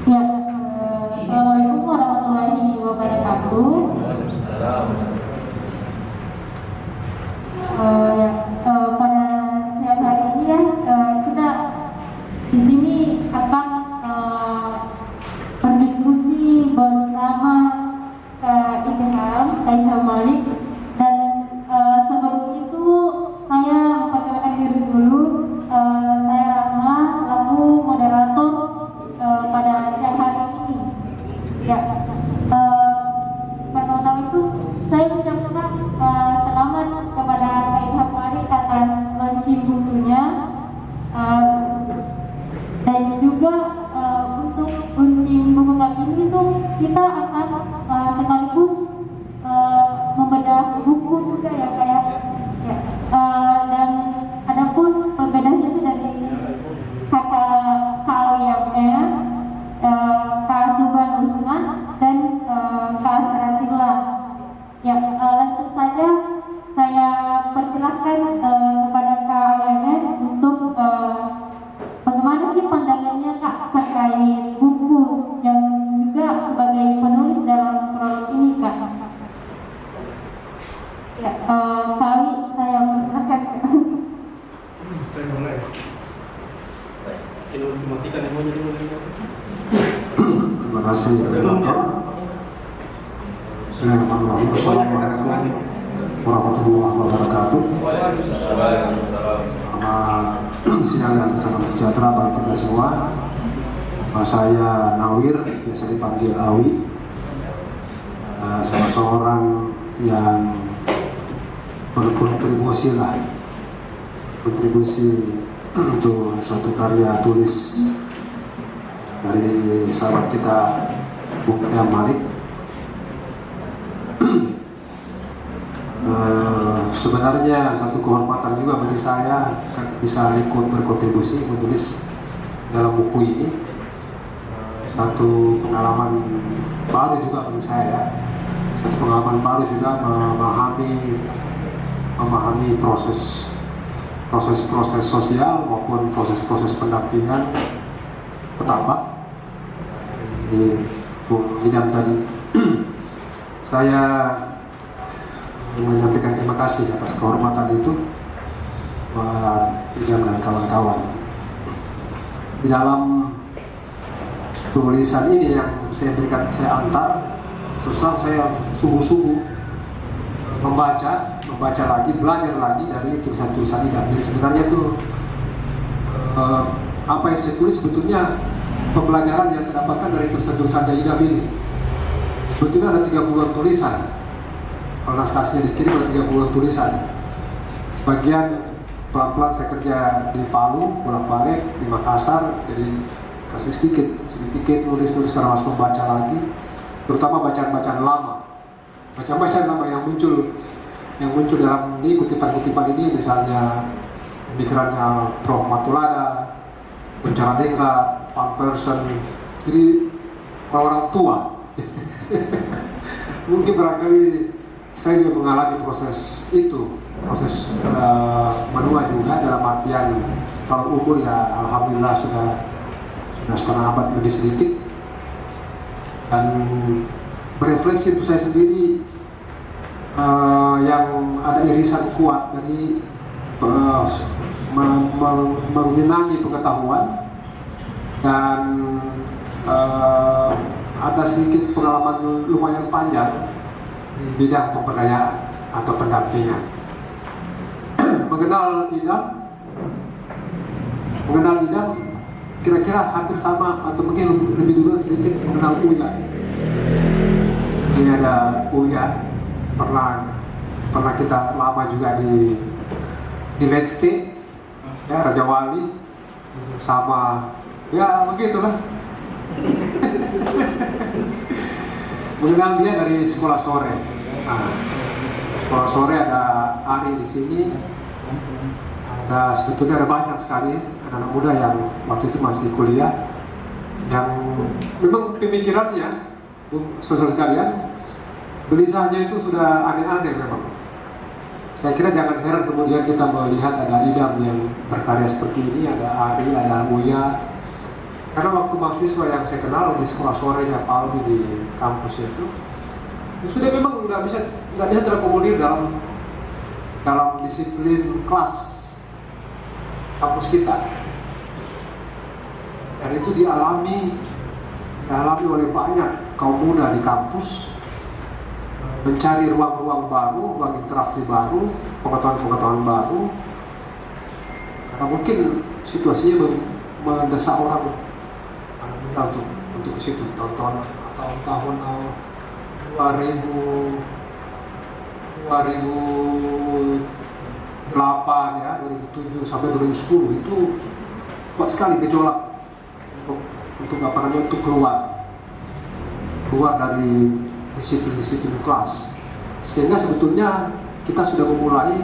Ya, Assalamualaikum warahmatullahi wabarakatuh. Ya, pada siang hari ini ya, kita di sini akan berdiskusi bersama Ilham Malik, dan sebelum itu saya memperkenalkan diri dulu. Saya Rahma, selaku moderator pada siang hari ini. Ya, pertama-tama itu saya ucapkan selamat kepada Ilham Malik atas launching bukunya, dan juga untuk launching buku kali ini tuh kita akan sekaligus membedah buku juga ya kayak ya, dan adapun pembedahnya itu dari kakak Kawiyamnya, Kak Subhan Usman dan Kak Ratila. Ya, langsung saja saya persilahkan kepada Kak Kawiyamnya untuk bagaimana sih pandangannya Kak terkait buku yang juga sebagai penulis dalam prolog ini Kak. Ya, Kak, saya persilahkan. Saya mulai. Kita matikan emonya dulu. Terima kasih moderator. Bismillahirrahmanirrahim. Assalamualaikum warahmatullahi wabarakatuh. Selamat siang dan salam sejahtera bagi kita semua. Saya Nawir, biasa dipanggil Awi. Salah seorang yang berkontribusi untuk suatu karya tulis dari sahabat kita Ilham Malik. Sebenarnya satu kehormatan juga bagi saya bisa ikut berkontribusi menulis dalam buku ini. Satu pengalaman baru juga bagi saya, satu pengalaman baru juga memahami proses sosial maupun proses pendampingan petambak di bidang tadi. Saya menyampaikan terima kasih atas kehormatan itu buat Ilham dan kawan-kawan. Di dalam tulisan ini yang saya antar, terus terang saya sungguh-sungguh membaca lagi, belajar lagi dari tulisan-tulisan Idam. Jadi sebenarnya itu apa yang saya tulis sebetulnya pembelajaran yang saya dapatkan dari tulisan-tulisan Idam ini. Sebetulnya ada 30-an tulisan. Kalau naskahnya dikirim ada 30-an tulisan. Sebagian pelan-pelan saya kerja di Palu, bolak-balik di Makassar, jadi kasih sedikit nulis karena harus membaca lagi, terutama bacaan-bacaan lama. Bacaan-bacaan lama yang muncul dalam ini kutipan-kutipan ini, misalnya pemikirannya Prof. Matulada, Bencana Dengklat, Van Persen, jadi orang-orang tua. Mungkin barangkali saya juga mengalami proses itu, proses menua juga, dalam artian kalau umur ya alhamdulillah sudah setengah abad lebih sedikit, dan berefleksi untuk saya sendiri yang ada irisan kuat dari menyenangi pengetahuan dan ada sedikit pengalaman lumayan panjang di bidang pemberdayaan atau pendampingan. Mengenal Idam kira-kira hampir sama atau mungkin lebih dulu sedikit mengenal Uya. Ini ada Uya, pernah kita lama juga di Lente, ya, Raja Wali, sama ya begitulah. Mengenal dia dari sekolah sore. Nah, sekolah sore ada Ari di sini. Sebetulnya ada banyak sekali anak muda yang waktu itu masih kuliah, yang memang pemikirannya, saudara sekalian, gelisahnya itu sudah aneh-aneh memang. Saya kira jangan heran kemudian kita melihat ada Idam yang berkarya seperti ini, ada Ari, ada Uya, Karena waktu mahasiswa yang saya kenal di sekolah sorenya Pak Alwi di kampus itu sudah memang nggak bisa terakomodir dalam disiplin kelas kampus kita. Dan itu dialami oleh banyak kaum muda di kampus, mencari ruang-ruang baru, ruang interaksi baru, pengetahuan-pengetahuan baru. Karena mungkin situasinya mendesak orang untuk ke situ. Tahun 2008 ya, 2007 sampai 2010 itu kuat sekali gejolak untuk keluar dari disiplin kelas, sehingga sebetulnya kita sudah memulai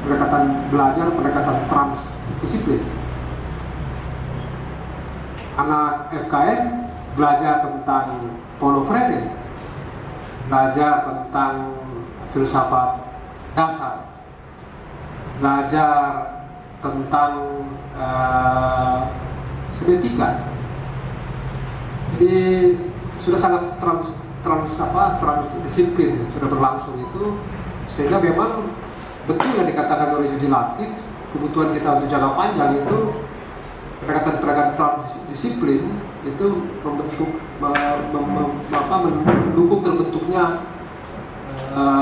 pendekatan transdisiplin. Anak FKM belajar tentang Paulo Freire, belajar tentang filsafat dasar, belajar tentang semiotika. Jadi sudah sangat transdisiplin sudah berlangsung itu, sehingga memang betul yang dikatakan oleh Yudi Latif, kebutuhan kita untuk jangka panjang itu pendekatan transdisiplin itu mendukung terbentuknya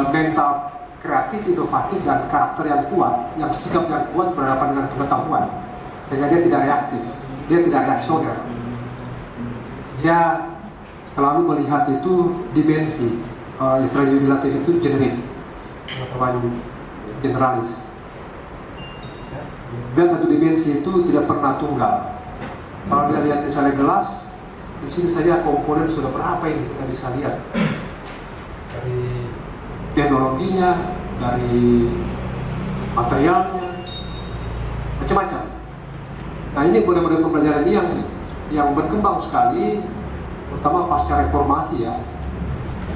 mental kreatif, inovatif, dan karakter yang kuat, yang sikap yang kuat berhadapan dengan pengetahuan, sehingga dia tidak reaktif, dia tidak reaksioner, dia selalu melihat itu dimensi, istilah Yudi Latif itu generalis. Dan satu dimensi itu tidak pernah tunggal. Kalau kita lihat misalnya gelas, di sini saja komponen sudah berapa ini kita bisa lihat, dari teknologinya, dari materialnya, macam-macam. Nah, ini model-model pembelajaran ini yang berkembang sekali, terutama pasca reformasi ya.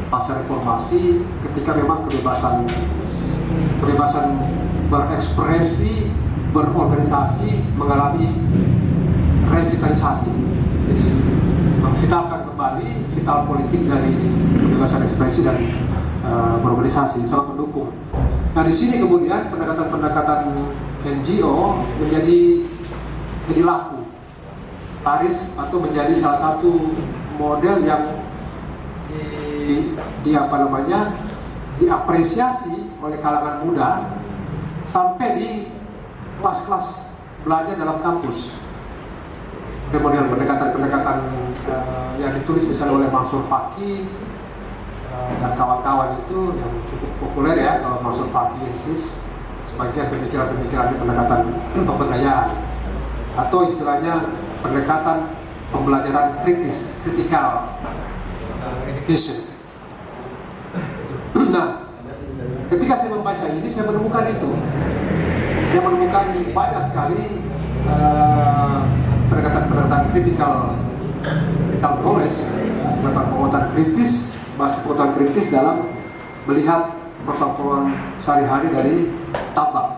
Pasca reformasi, ketika memang kebebasan berekspresi, berorganisasi mengalami revitalisasi. Jadi memvitalkan kembali vital politik dari kebebasan ekspresi dan berorganisasi, sangat mendukung. Nah, di sini kemudian pendekatan NGO menjadi laku, laris, atau menjadi salah satu model yang diapresiasi oleh kalangan muda sampai di kelas-kelas belajar dalam kampus. Model pendekatan yang ditulis misalnya oleh Mansur Faki dan kawan-kawan itu yang cukup populer ya. Kalau Mansur Faki insist sebagian pemikiran-pemikiran di pendekatan pemberdayaan, atau istilahnya pendekatan pembelajaran kritis, critical education. Nah, ketika saya membaca ini, saya menemukan itu. Saya menemukan banyak sekali pendekatan critical knowledge, pengetahuan kritis, bahasa pengetahuan kritis dalam melihat persoalan sehari-hari dari tambang,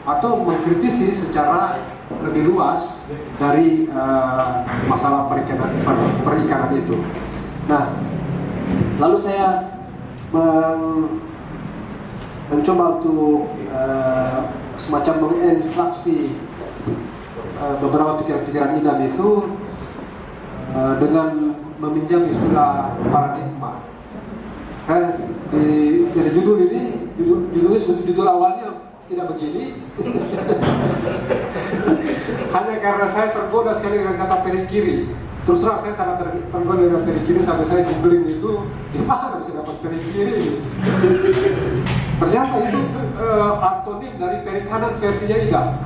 atau mengkritisi secara lebih luas dari masalah perikanan itu. Nah, lalu saya mencoba untuk semacam menginstruksi beberapa pikiran-pikiran idam itu dengan meminjam istilah paradigma. Dari judul ini, judul awalnya tidak begini. Hanya karena saya tergoda sekali dengan kata perikiri. Terus terang saya sangat tergoda dengan perikiri, sampai saya googling itu, di mana bisa dapat perikiri? Ternyata itu antonim dari perikanan versinya idam.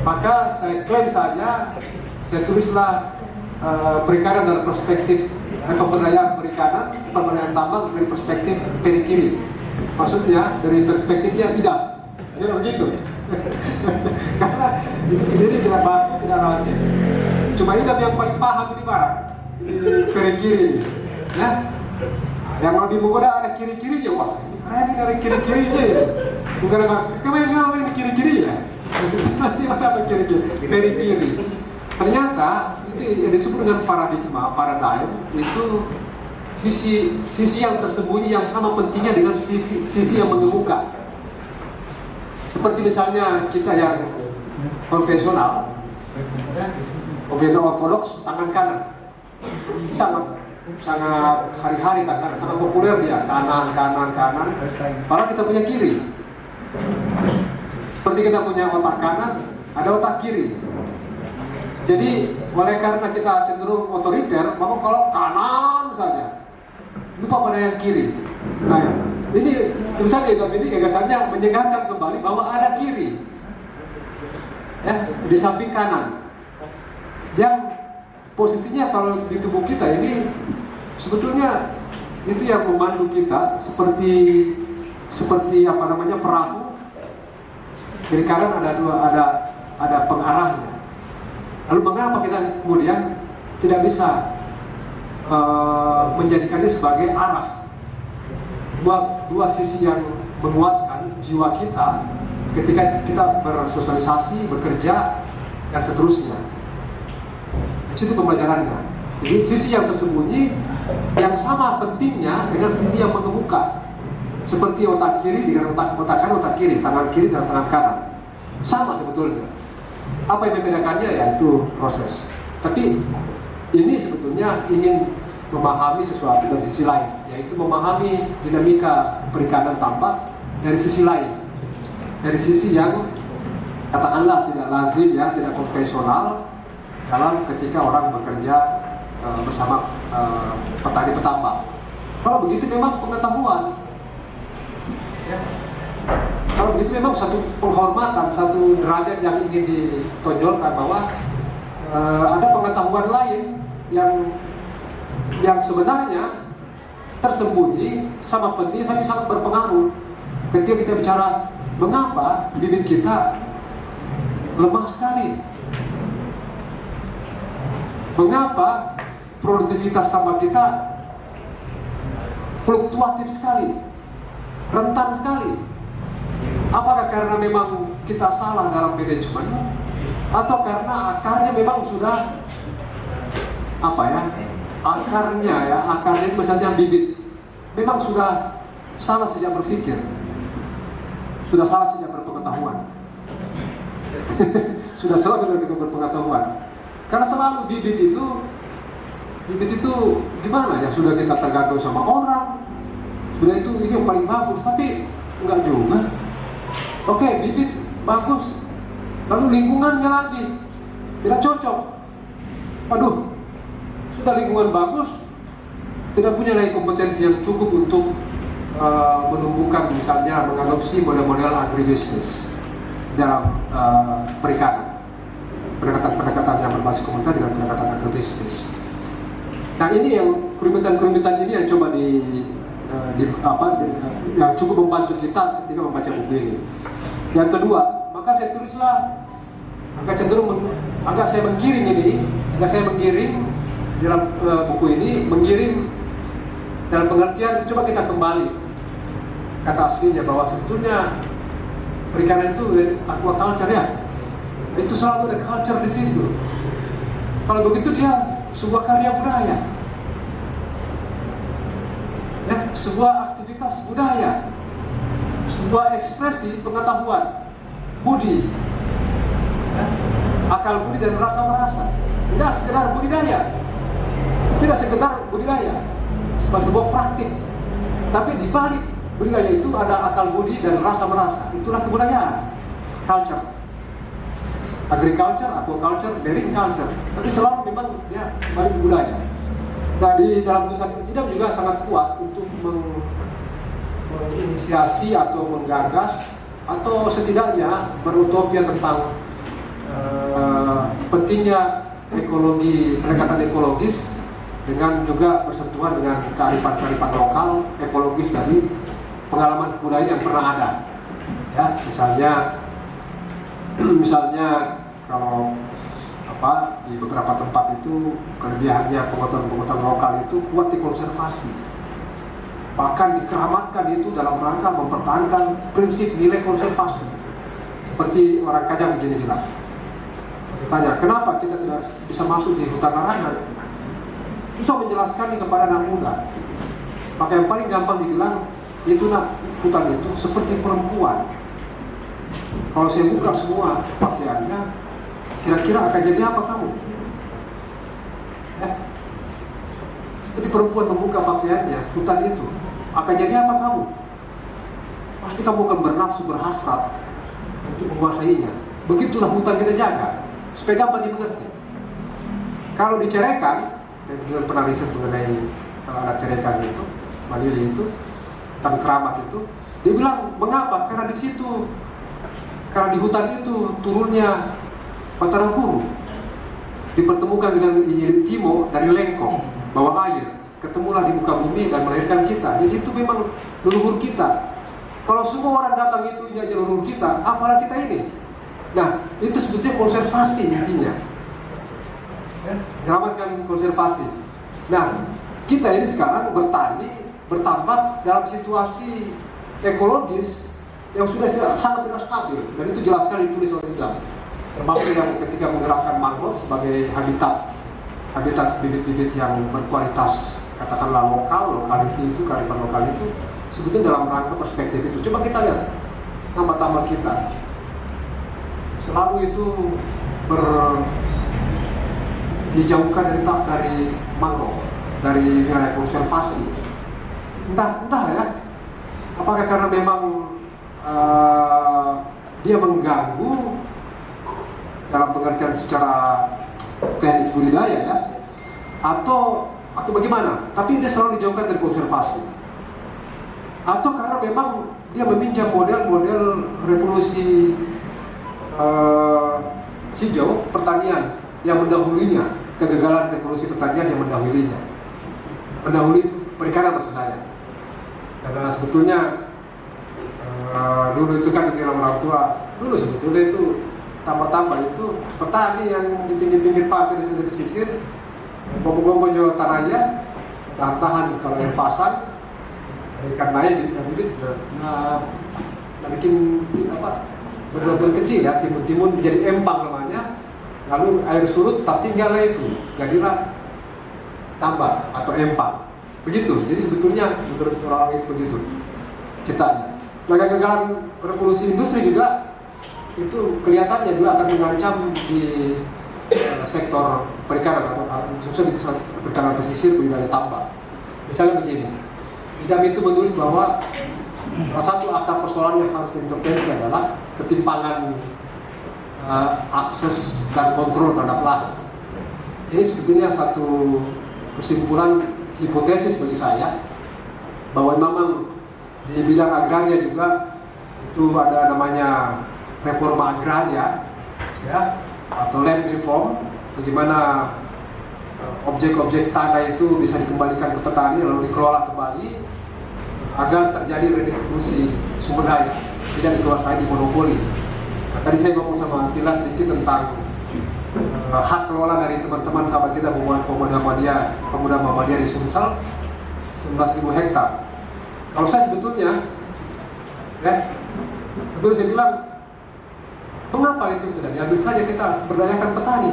Maka saya klaim saja, saya tulislah perikanan dari perspektif pemberdayaan perikanan, pemberdayaan tambang dari perspektif perikiri. Maksudnya dari perspektifnya idam. Ya begitu. Karena ini tidak rahasia. Cuma idam yang paling paham di barat, di perikiri. Ya. Yang lebih menggoda ada kiri-kirinya. Wah, ini ada kiri-kirinya ya. Bukan kemarin ini kiri-kiri ya. Ini apa kiri-kiri? Perikiri. Ternyata itu yang disebut dengan paradigm itu sisi yang tersembunyi yang sama pentingnya dengan sisi yang mengemuka. Seperti misalnya kita yang konvensional ortodoks tangan kanan, sangat hari-hari kan, sangat populer dia kanan. Padahal kita punya kiri. Seperti kita punya otak kanan, ada otak kiri. Jadi oleh karena kita cenderung otoriter, maka kalau kanan saja, lupa pada yang kiri. Nah, ini misalnya ini gagasannya menyegarkan kembali bahwa ada kiri, ya, di samping kanan. Yang posisinya kalau di tubuh kita ini sebetulnya itu yang memandu kita seperti perahu. Kiri kanan ada pengarahnya. Lalu mengapa kita kemudian tidak bisa menjadikannya sebagai arah? Dua sisi yang menguatkan jiwa kita ketika kita bersosialisasi, bekerja, dan seterusnya. Di situ pembelajarannya. Jadi sisi yang tersembunyi yang sama pentingnya dengan sisi yang mengemuka. Seperti otak kiri dengan otak kanan, otak kiri, tangan kiri dan tangan kanan. Sama sebetulnya. Apa yang membedakannya? Yaitu proses. Tapi ini sebetulnya ingin memahami sesuatu dari sisi lain, yaitu memahami dinamika perikanan tambak dari sisi lain, dari sisi yang katakanlah tidak lazim, ya, tidak konvensional dalam ketika orang bekerja bersama petani petambak. Kalau begitu memang pengetahuan, ya. Kalau begitu memang satu penghormatan, satu derajat yang ingin ditonjolkan bahwa ada pengetahuan lain yang sebenarnya tersembunyi, sama penting, tapi sangat berpengaruh. Ketika kita bicara mengapa bibit kita lemah sekali, mengapa produktivitas tambak kita fluktuatif sekali, rentan sekali. Apakah karena memang kita salah dalam manajemen, atau karena akarnya memang sudah akarnya misalnya bibit memang sudah salah sejak berpikir, sudah salah sejak berpengetahuan. Sudah salah sejak berpengetahuan. Karena selalu bibit itu gimana ya, sudah kita tergantung sama orang, sudah itu ini yang paling bagus, tapi enggak juga. Oke, bibit bagus, lalu lingkungannya lagi tidak cocok. Aduh, sudah lingkungan bagus, tidak punya lagi kompetensi yang cukup untuk menumbuhkan, misalnya mengadopsi model-model agribisnis dalam perikanan, pendekatan yang berbasis komunitas dengan pendekatan agribisnis. Nah, ini yang kerumitan ini yang coba yang cukup membantu kita ketika membaca buku ini. Yang kedua, maka saya tulislah, agak saya menggiring dalam buku ini, menggiring dalam pengertian coba kita kembali kata aslinya bahwa sebetulnya perikanan itu aquaculture, ya, itu selalu ada culture di situ. Kalau begitu dia sebuah karya budaya, ya, sebuah aktivitas budaya, sebuah ekspresi pengetahuan, budi, ya, akal budi dan rasa-rasa. Tidak sekedar budidaya sebagai sebuah praktik, tapi di balik budidaya itu ada akal budi dan rasa-merasa. Itulah kebudayaan, culture, agriculture, aquaculture, marine culture. Tapi selalu memang dia balik budaya. Nah, di dalam tulisan ini juga sangat kuat untuk menginisiasi atau menggagas atau setidaknya berutopia tentang pentingnya ekologi, pendekatan ekologis dengan juga bersentuhan dengan kearifan-kearifan lokal ekologis dari pengalaman budaya yang pernah ada. Ya, misalnya kalau di beberapa tempat itu kelebihannya pengotan lokal itu kuat dikonservasi, bahkan dikeramatkan itu dalam rangka mempertahankan prinsip nilai konservasi. Seperti orang Kajang begini bilang, Tanya, kenapa kita tidak bisa masuk di hutan larangan? Susah menjelaskan kepada anak muda. Maka yang paling gampang dibilang, itu nak, hutan itu seperti perempuan. Kalau saya buka semua pakaiannya, kira-kira akan jadi apa kamu? Ya? Seperti perempuan membuka pakaiannya, hutan itu akan jadi apa kamu? Pasti kamu akan bernafsu, berhasrat untuk menguasainya. Begitulah hutan kita jaga, supaya gampang dimengerti. Kalau dicerekan, saya juga pernah riset mengenai anak cerekan itu, Malili itu, dan keramat itu, dia bilang mengapa? Karena di situ, karena di hutan itu turunnya Patarangkuru, dipertemukan dengan Nyi Timo dari Lengkong, bawa air, ketemulah di muka bumi dan melahirkan kita. Jadi itu memang leluhur kita. Kalau semua orang datang itu jadi leluhur kita, apalah kita ini? Nah, itu sebetulnya konservasi intinya. Menyelamatkan konservasi. Nah, kita ini sekarang bertani, bertambak dalam situasi ekologis yang sudah sangat tidak stabil, dan itu jelas sekali ditulis oleh Idam. Termasuk yang ketika menggerakkan mangrove sebagai habitat bibit-bibit yang berkualitas, katakanlah lokality itu, kearifan lokal itu, sebetulnya dalam rangka perspektif itu. Coba kita lihat tambak-tambak kita, selalu itu dijauhkan dari mangrove, dari wilayah konservasi. Entah ya, apakah karena memang dia mengganggu dalam pengertian secara teknik budidaya ya, atau bagaimana? Tapi dia selalu dijauhkan dari konservasi. Atau karena memang dia meminjam model-model revolusi hijau pertanian yang mendahulunya, kegagalan revolusi pertanian yang mendahului perikanan maksud saya. Karena sebetulnya dulu itu kan dibilang orang tua, dulu sebetulnya itu tambah-tambah itu petani yang di pinggir-pinggir pantai di pesisir, gombong-gombong Jawa Taraya, tahan kalau air pasang, ikan naik, nah bikin apa? Berbel kecil ya, timun-timun menjadi empang namanya. Lalu air surut tak tinggallah itu, jadilah tambak atau empang. Begitu. Jadi sebetulnya menurut orang itu begitu. Kita kegagalan revolusi industri juga itu kelihatannya juga akan mengancam di sektor perikanan atau khususnya di perikanan pesisir budidaya tambak. Misalnya begini, Idam itu menulis bahwa salah satu akar persoalan yang harus diintervensi adalah ketimpangan akses dan kontrol terhadap lahan. Ini sebetulnya satu kesimpulan hipotesis bagi saya bahwa memang di bidang agraria juga itu ada namanya reforma agraria ya, atau land reform, bagaimana objek-objek tanah itu bisa dikembalikan ke petani lalu dikelola kembali agar terjadi redistribusi sumber daya, tidak dikuasai di monopoli. Nah, tadi saya ngomong sama Tila sedikit tentang hak kelola dari teman-teman sahabat kita pemuda Muhammadiyah di Sumsel 11.000 hektar. Kalau saya sebetulnya saya bilang, mengapa itu tidak diambil saja, kita berdayakan petani.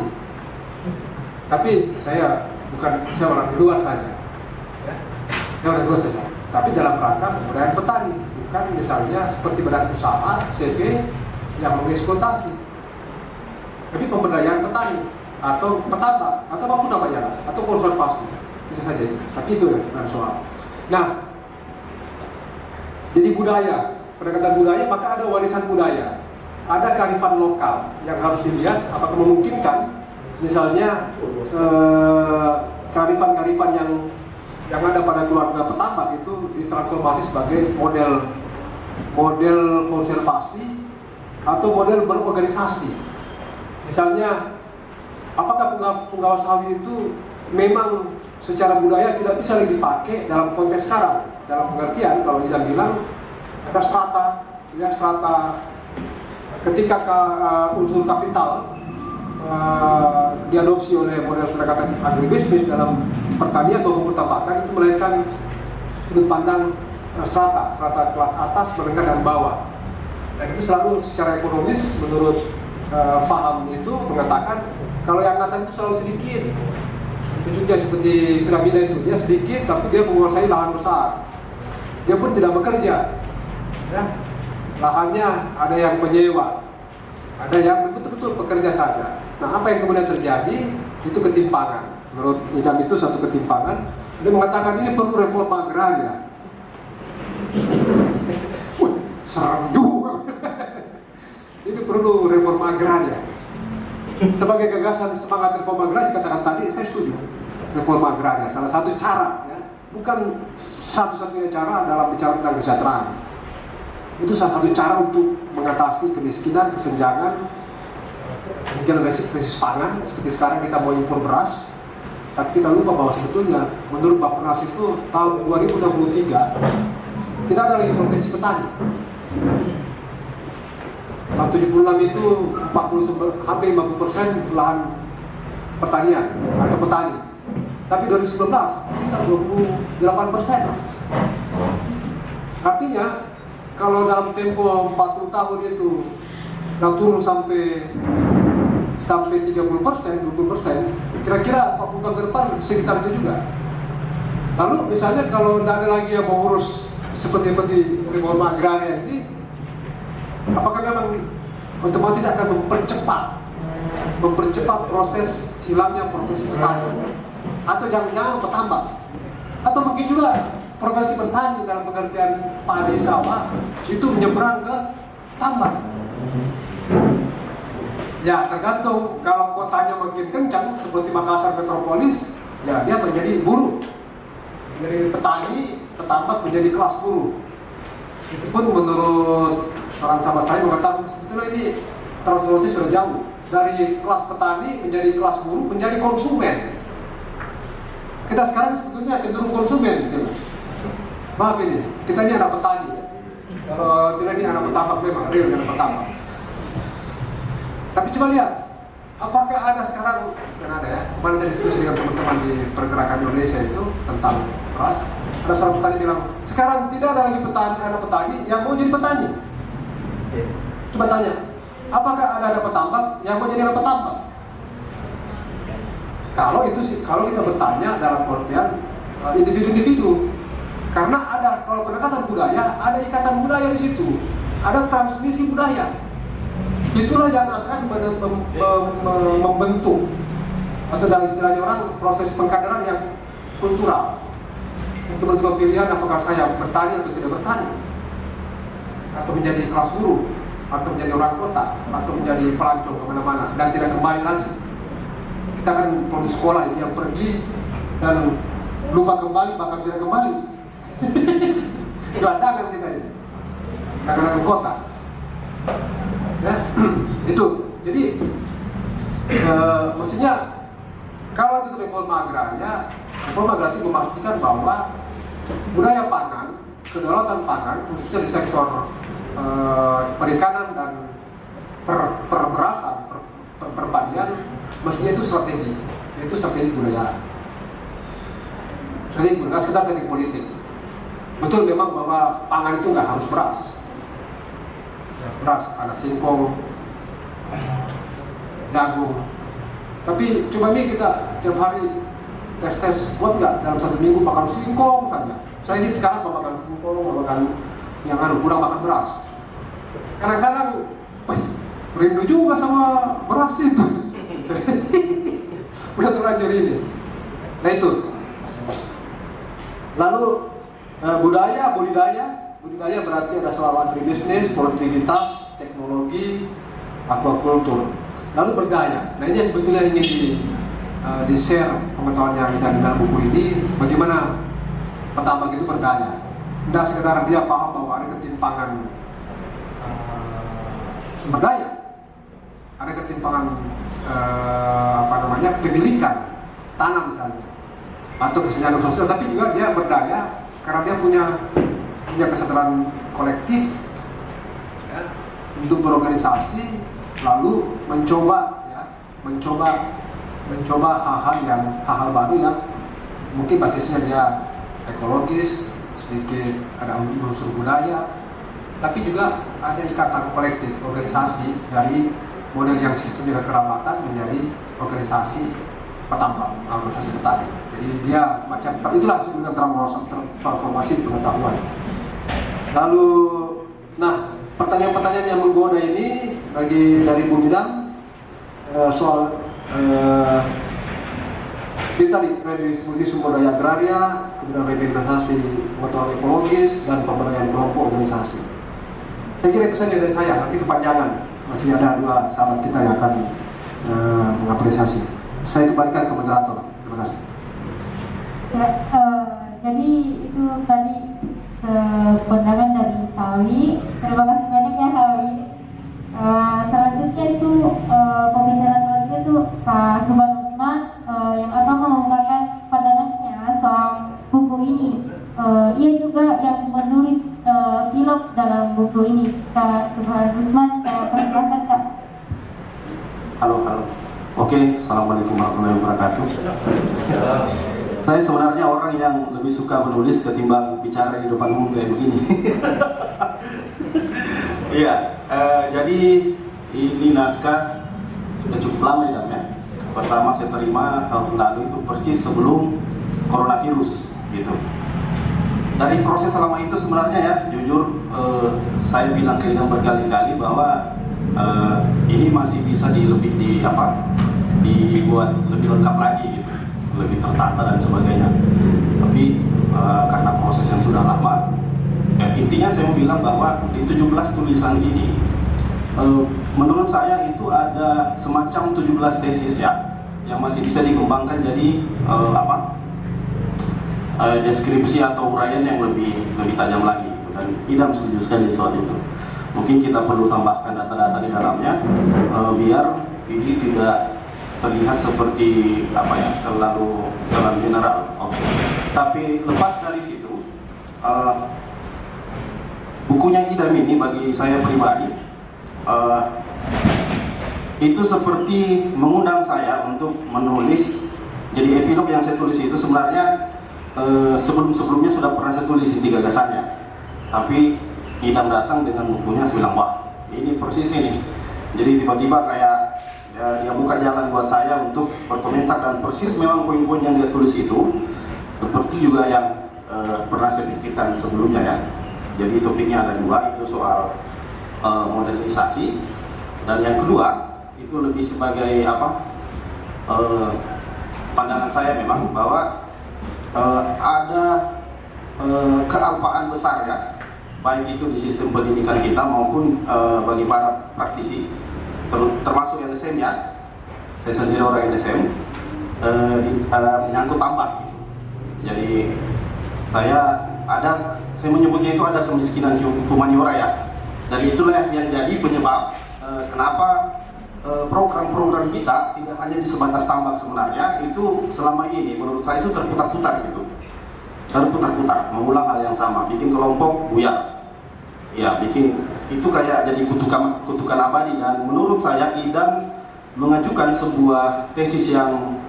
Tapi saya orang di luar saja, tapi dalam rangka pemberdayaan petani, bukan misalnya seperti badan usaha CV yang mengeksploitasi, tapi pemberdayaan petani atau petambak atau apapun namanya, atau konservasi bisa saja itu. Tapi itu yang soal. Nah, jadi budaya, pendekatan budaya, maka ada warisan budaya, ada kearifan lokal yang harus dilihat apakah memungkinkan, misalnya kearifan-kearifan yang ada pada keluarga petambak itu ditransformasi sebagai model konservasi atau model berorganisasi. Misalnya, apakah penggawa sawi itu memang secara budaya tidak bisa lagi dipakai dalam konteks sekarang? Dalam pengertian, kalau Izam bilang ada strata ketika unsur kapital diadopsi oleh model pendekatan agribisnis dalam pertanian maupun pertambakan, itu melahirkan sudut pandang strata kelas atas, menengah dan bawah. Dan itu selalu secara ekonomis menurut faham itu mengatakan kalau yang atas itu selalu sedikit. Wujudnya seperti piramida itu, dia sedikit tapi dia menguasai lahan besar. Dia pun tidak bekerja, ya. Lahannya ada yang menyewa, ada yang betul-betul bekerja saja. Nah, apa yang kemudian terjadi itu ketimpangan. Menurut Idam itu satu ketimpangan. Dia mengatakan ini perlu reforma agraria. Serem juga. Ini perlu reforma agraria. Sebagai gagasan semangat reforma agraria, katakan tadi, saya setuju. Reforma agraria, salah satu cara, ya. Bukan satu-satunya cara dalam bicara tentang kesejahteraan. Itu salah satu cara untuk mengatasi kemiskinan, kesenjangan, mungkin krisis pangan. Seperti sekarang kita mau impor beras, tapi kita lupa bahwa sebetulnya menurut Bappenas itu tahun 2023 tidak ada lagi profesi petani. Tahun 76 itu hampir 50% lahan pertanian atau petani. Tapi 2019 sisa 28%. Artinya kalau dalam tempo 40 tahun itu nggak turun sampai 30%, 20%, kira-kira 40 tahun ke depan sekitar itu juga. Lalu misalnya kalau tidak ada lagi yang mengurus seperti reforma agraria ini, apakah memang otomatis akan mempercepat proses hilangnya profesi petani? Atau jangan-jangan petambak? Atau mungkin juga profesi petani dalam pengertian padi sawah itu menyeberang ke tambak? Ya, tergantung. Kalau kotanya makin kencang seperti Makassar metropolis, ya dia menjadi buruh. Dari petani, petambak menjadi kelas buruh. Itu pun menurut seorang sahabat saya mengatakan sebetulnya ini transformasi sudah jauh dari kelas petani menjadi kelas buruh menjadi konsumen. Kita sekarang sebetulnya cenderung konsumen, gitu. Maaf ini, kita ini anak petani. Kalau tidak ini anak petambak memang real anak petambak. Tapi coba lihat, apakah ada sekarang, kan ada ya, kemarin saya diskusi dengan teman-teman di pergerakan Indonesia itu tentang beras. Ada seorang petani bilang, sekarang tidak ada lagi anak petani yang mau jadi petani. Coba tanya, apakah ada petambak yang mau jadi anak petambak? Kalau kita bertanya dalam pengertian individu-individu, karena ada kalau pendekatan budaya, ada ikatan budaya di situ, ada transmisi budaya. Itulah yang akan membentuk atau dalam istilahnya orang proses pengkaderan yang kultural untuk menentukan pilihan apakah saya bertani atau tidak bertani, atau menjadi kelas buruh, atau menjadi orang kota, atau menjadi pelancong kemana-mana dan tidak kembali lagi. Kita kan produk sekolah ini yang pergi dan lupa kembali bahkan tidak kembali. Gelandangan kita ini, karena kota. Ya, itu. Jadi maksudnya kalau itu reforma agraria itu memastikan bahwa budaya pangan, kedaulatan pangan, khususnya di sektor perikanan dan perberasan, perpadian, mestinya itu strategi, yaitu strategi budaya. Strategi budaya, sekedar strategi politik. Betul memang bahwa pangan itu nggak harus beras. Beras, ada singkong, jagung. Tapi coba nih kita tiap hari tes buat nggak dalam satu minggu makan singkong saja. Saya ini sekarang mau makan singkong, mau makan yang kurang makan beras. Kadang-kadang rindu juga sama beras itu. Udah terlanjur ini. Nah itu. Lalu budaya berarti ada soal agribisnis, produktivitas, teknologi, aquaculture. Lalu berdaya. Nah ini sebetulnya ingin di share pengetahuan yang ada di dalam buku ini, bagaimana petambak itu berdaya. Tidak sekedar dia paham bahwa ada ketimpangan sumber daya, ada ketimpangan kepemilikan tanah misalnya, atau kesenjangan sosial, tapi juga dia berdaya karena dia punya kesadaran kolektif, ya, untuk berorganisasi, lalu mencoba hal-hal baru yang mungkin basisnya dia ekologis, sedikit ada unsur budaya, tapi juga ada ikatan kolektif organisasi dari model yang sistem dengan keramatan menjadi organisasi petambang, organisasi petani. Jadi dia macam, tapi itulah sebenarnya transformasi pengetahuan. Lalu, nah pertanyaan-pertanyaan yang menggoda ini dari Bung Idam soal tadi redistribusi sumber daya agraria, kemudian revitalisasi pengetahuan ekologis dan pemberdayaan kelompok organisasi. Saya kira itu saja dari saya, nanti kepanjangan. Masih ada dua sahabat kita yang akan mengapresiasi. Saya kembalikan ke moderator. Terima kasih. Ya, jadi itu tadi pandangan dari Kawi. Terima kasih banyak ya Kawi. Selanjutnya itu pembicaraan selanjutnya itu Pak Subhan Utsman yang akan mengungkapkan pandangannya soal buku ini. Ia juga yang menulis pilot dalam buku ini. Kak Subhan Utsman, saya persilahkan Kak. Halo. Oke, Assalamualaikum warahmatullahi wabarakatuh. Saya sebenarnya orang yang lebih suka menulis ketimbang bicara di depan umum kayak begini. Iya, jadi ini naskah sudah cukup lama ya. Pertama saya terima tahun lalu itu persis sebelum coronavirus gitu. Dari proses selama itu sebenarnya ya, jujur saya bilang ke Idam berkali-kali bahwa ini masih bisa dibuat lebih lengkap lagi gitu, lebih tertata dan sebagainya. Tapi karena proses yang sudah lama, intinya saya mau bilang bahwa di 17 tulisan ini menurut saya itu ada semacam 17 tesis ya yang masih bisa dikembangkan jadi deskripsi atau uraian yang lebih tajam lagi gitu. Dan Idam setuju sekali soal itu. Mungkin kita perlu tambahkan data-data di dalamnya biar ini tidak terlihat seperti terlalu general. Okay. Tapi lepas dari situ, bukunya Idam ini bagi saya pribadi itu seperti mengundang saya untuk menulis. Jadi epilog yang saya tulis itu sebenarnya sebelum-sebelumnya sudah pernah saya tulis di gagasannya. Tapi Idam datang dengan bukunya, saya bilang, wah ini persis ini. Jadi tiba-tiba kayak dia buka jalan buat saya untuk berkomentar, dan persis memang poin-poin yang dia tulis itu seperti juga yang pernah saya pikirkan sebelumnya ya. Jadi topiknya ada dua, itu soal modernisasi, dan yang kedua itu lebih sebagai pandangan saya memang bahwa ada kealpaan besar ya, baik itu di sistem pendidikan kita maupun bagi para praktisi, termasuk LSM ya. Saya sendiri orang LSM, menyangkut tambah. Jadi saya menyebutnya itu ada kemiskinan humaniora ya, dan itulah yang jadi penyebab kenapa program-program kita tidak hanya di sebatas tambang. Sebenarnya itu selama ini menurut saya itu terputar-putar gitu, mengulang hal yang sama, bikin kelompok buyar ya, bikin itu kayak jadi kutukan abadi. Dan menurut saya Idam mengajukan sebuah tesis yang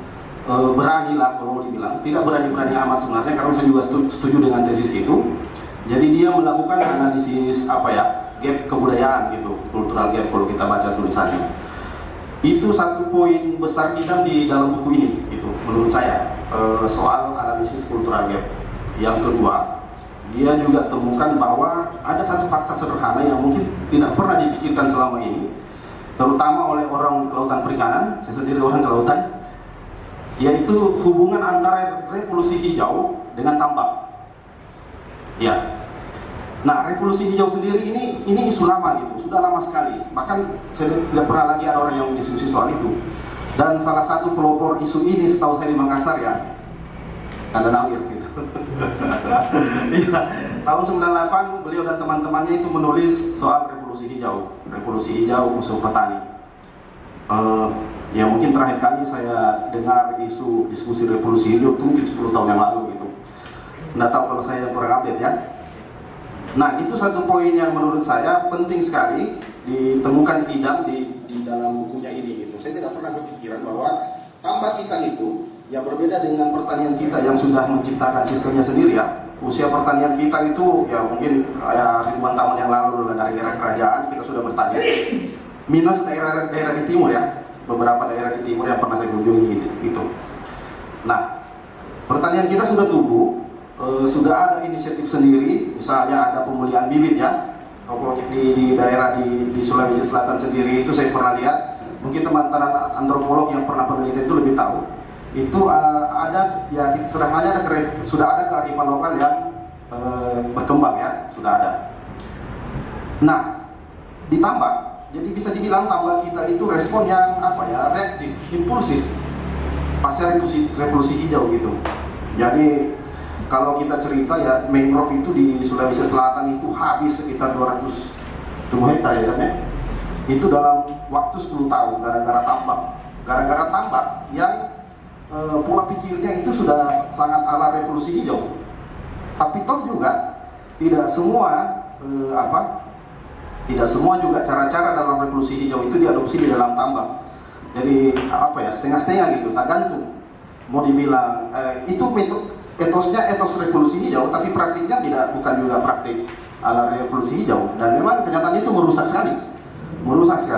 berani lah kalau mau dibilang, tidak berani-berani amat sebenarnya, karena saya juga setuju dengan tesis itu. Jadi dia melakukan analisis gap kebudayaan gitu, cultural gap kalau kita baca tulisannya. Itu satu poin besar Idam di dalam buku ini itu menurut saya, soal analisis cultural gap. Yang kedua, dia juga temukan bahwa ada satu fakta sederhana yang mungkin tidak pernah dipikirkan selama ini, terutama oleh orang kelautan perikanan, saya sendiri orang kelautan, yaitu hubungan antara revolusi hijau dengan tambang. Ya. Nah, revolusi hijau sendiri ini isu lama gitu, sudah lama sekali. Bahkan saya tidak pernah lagi ada orang yang diskusi soal itu. Dan salah satu pelopor isu ini setahu saya di Makassar ya, Kanda Nawir gitu. Ya, tahun 98 beliau dan teman-temannya itu menulis soal revolusi hijau musuh petani. Ya mungkin terakhir kali saya dengar isu diskusi revolusi hijau itu mungkin 10 tahun yang lalu gitu. Nggak tahu kalau saya kurang update ya. Nah, itu satu poin yang menurut saya penting sekali ditemukan Idam di dalam bukunya ini gitu. Saya tidak pernah berpikiran bahwa tambang kita itu yang berbeda dengan pertanian kita yang sudah menciptakan sistemnya sendiri ya. Usia pertanian kita itu ya mungkin kayak ribuan tahun yang lalu dari era kerajaan kita sudah bertani. minus daerah di timur ya, beberapa daerah di timur yang pernah saya kunjungi gitu. Nah, pertanian kita sudah tumbuh, sudah ada inisiatif sendiri, misalnya ada pemulihan bibit ya. Kalau di daerah di Sulawesi Selatan sendiri itu saya pernah lihat, mungkin teman-teman antropolog yang pernah penelitian itu lebih tahu. Itu ada ya sederhananya sudah ada kearifan lokal yang berkembang ya, sudah ada. Nah, ditambah, jadi bisa dibilang tambak kita itu respon yang apa ya, reaktif, impulsif, pasca revolusi hijau gitu. Jadi kalau kita cerita ya, mangrove itu di Sulawesi Selatan itu habis sekitar 200 hektar ya kan ya. Itu dalam waktu 10 tahun gara-gara tambak yang pola pikirnya itu sudah sangat ala revolusi hijau. Tapi toh juga tidak semua tidak semua juga cara-cara dalam revolusi hijau itu diadopsi di dalam tambak. Jadi apa ya, setengah-setengah gitu, tak gantung. Mau dibilang itu etosnya etos revolusi hijau, tapi praktiknya bukan juga praktik ala revolusi hijau. Dan memang kenyataan itu merusak sekali.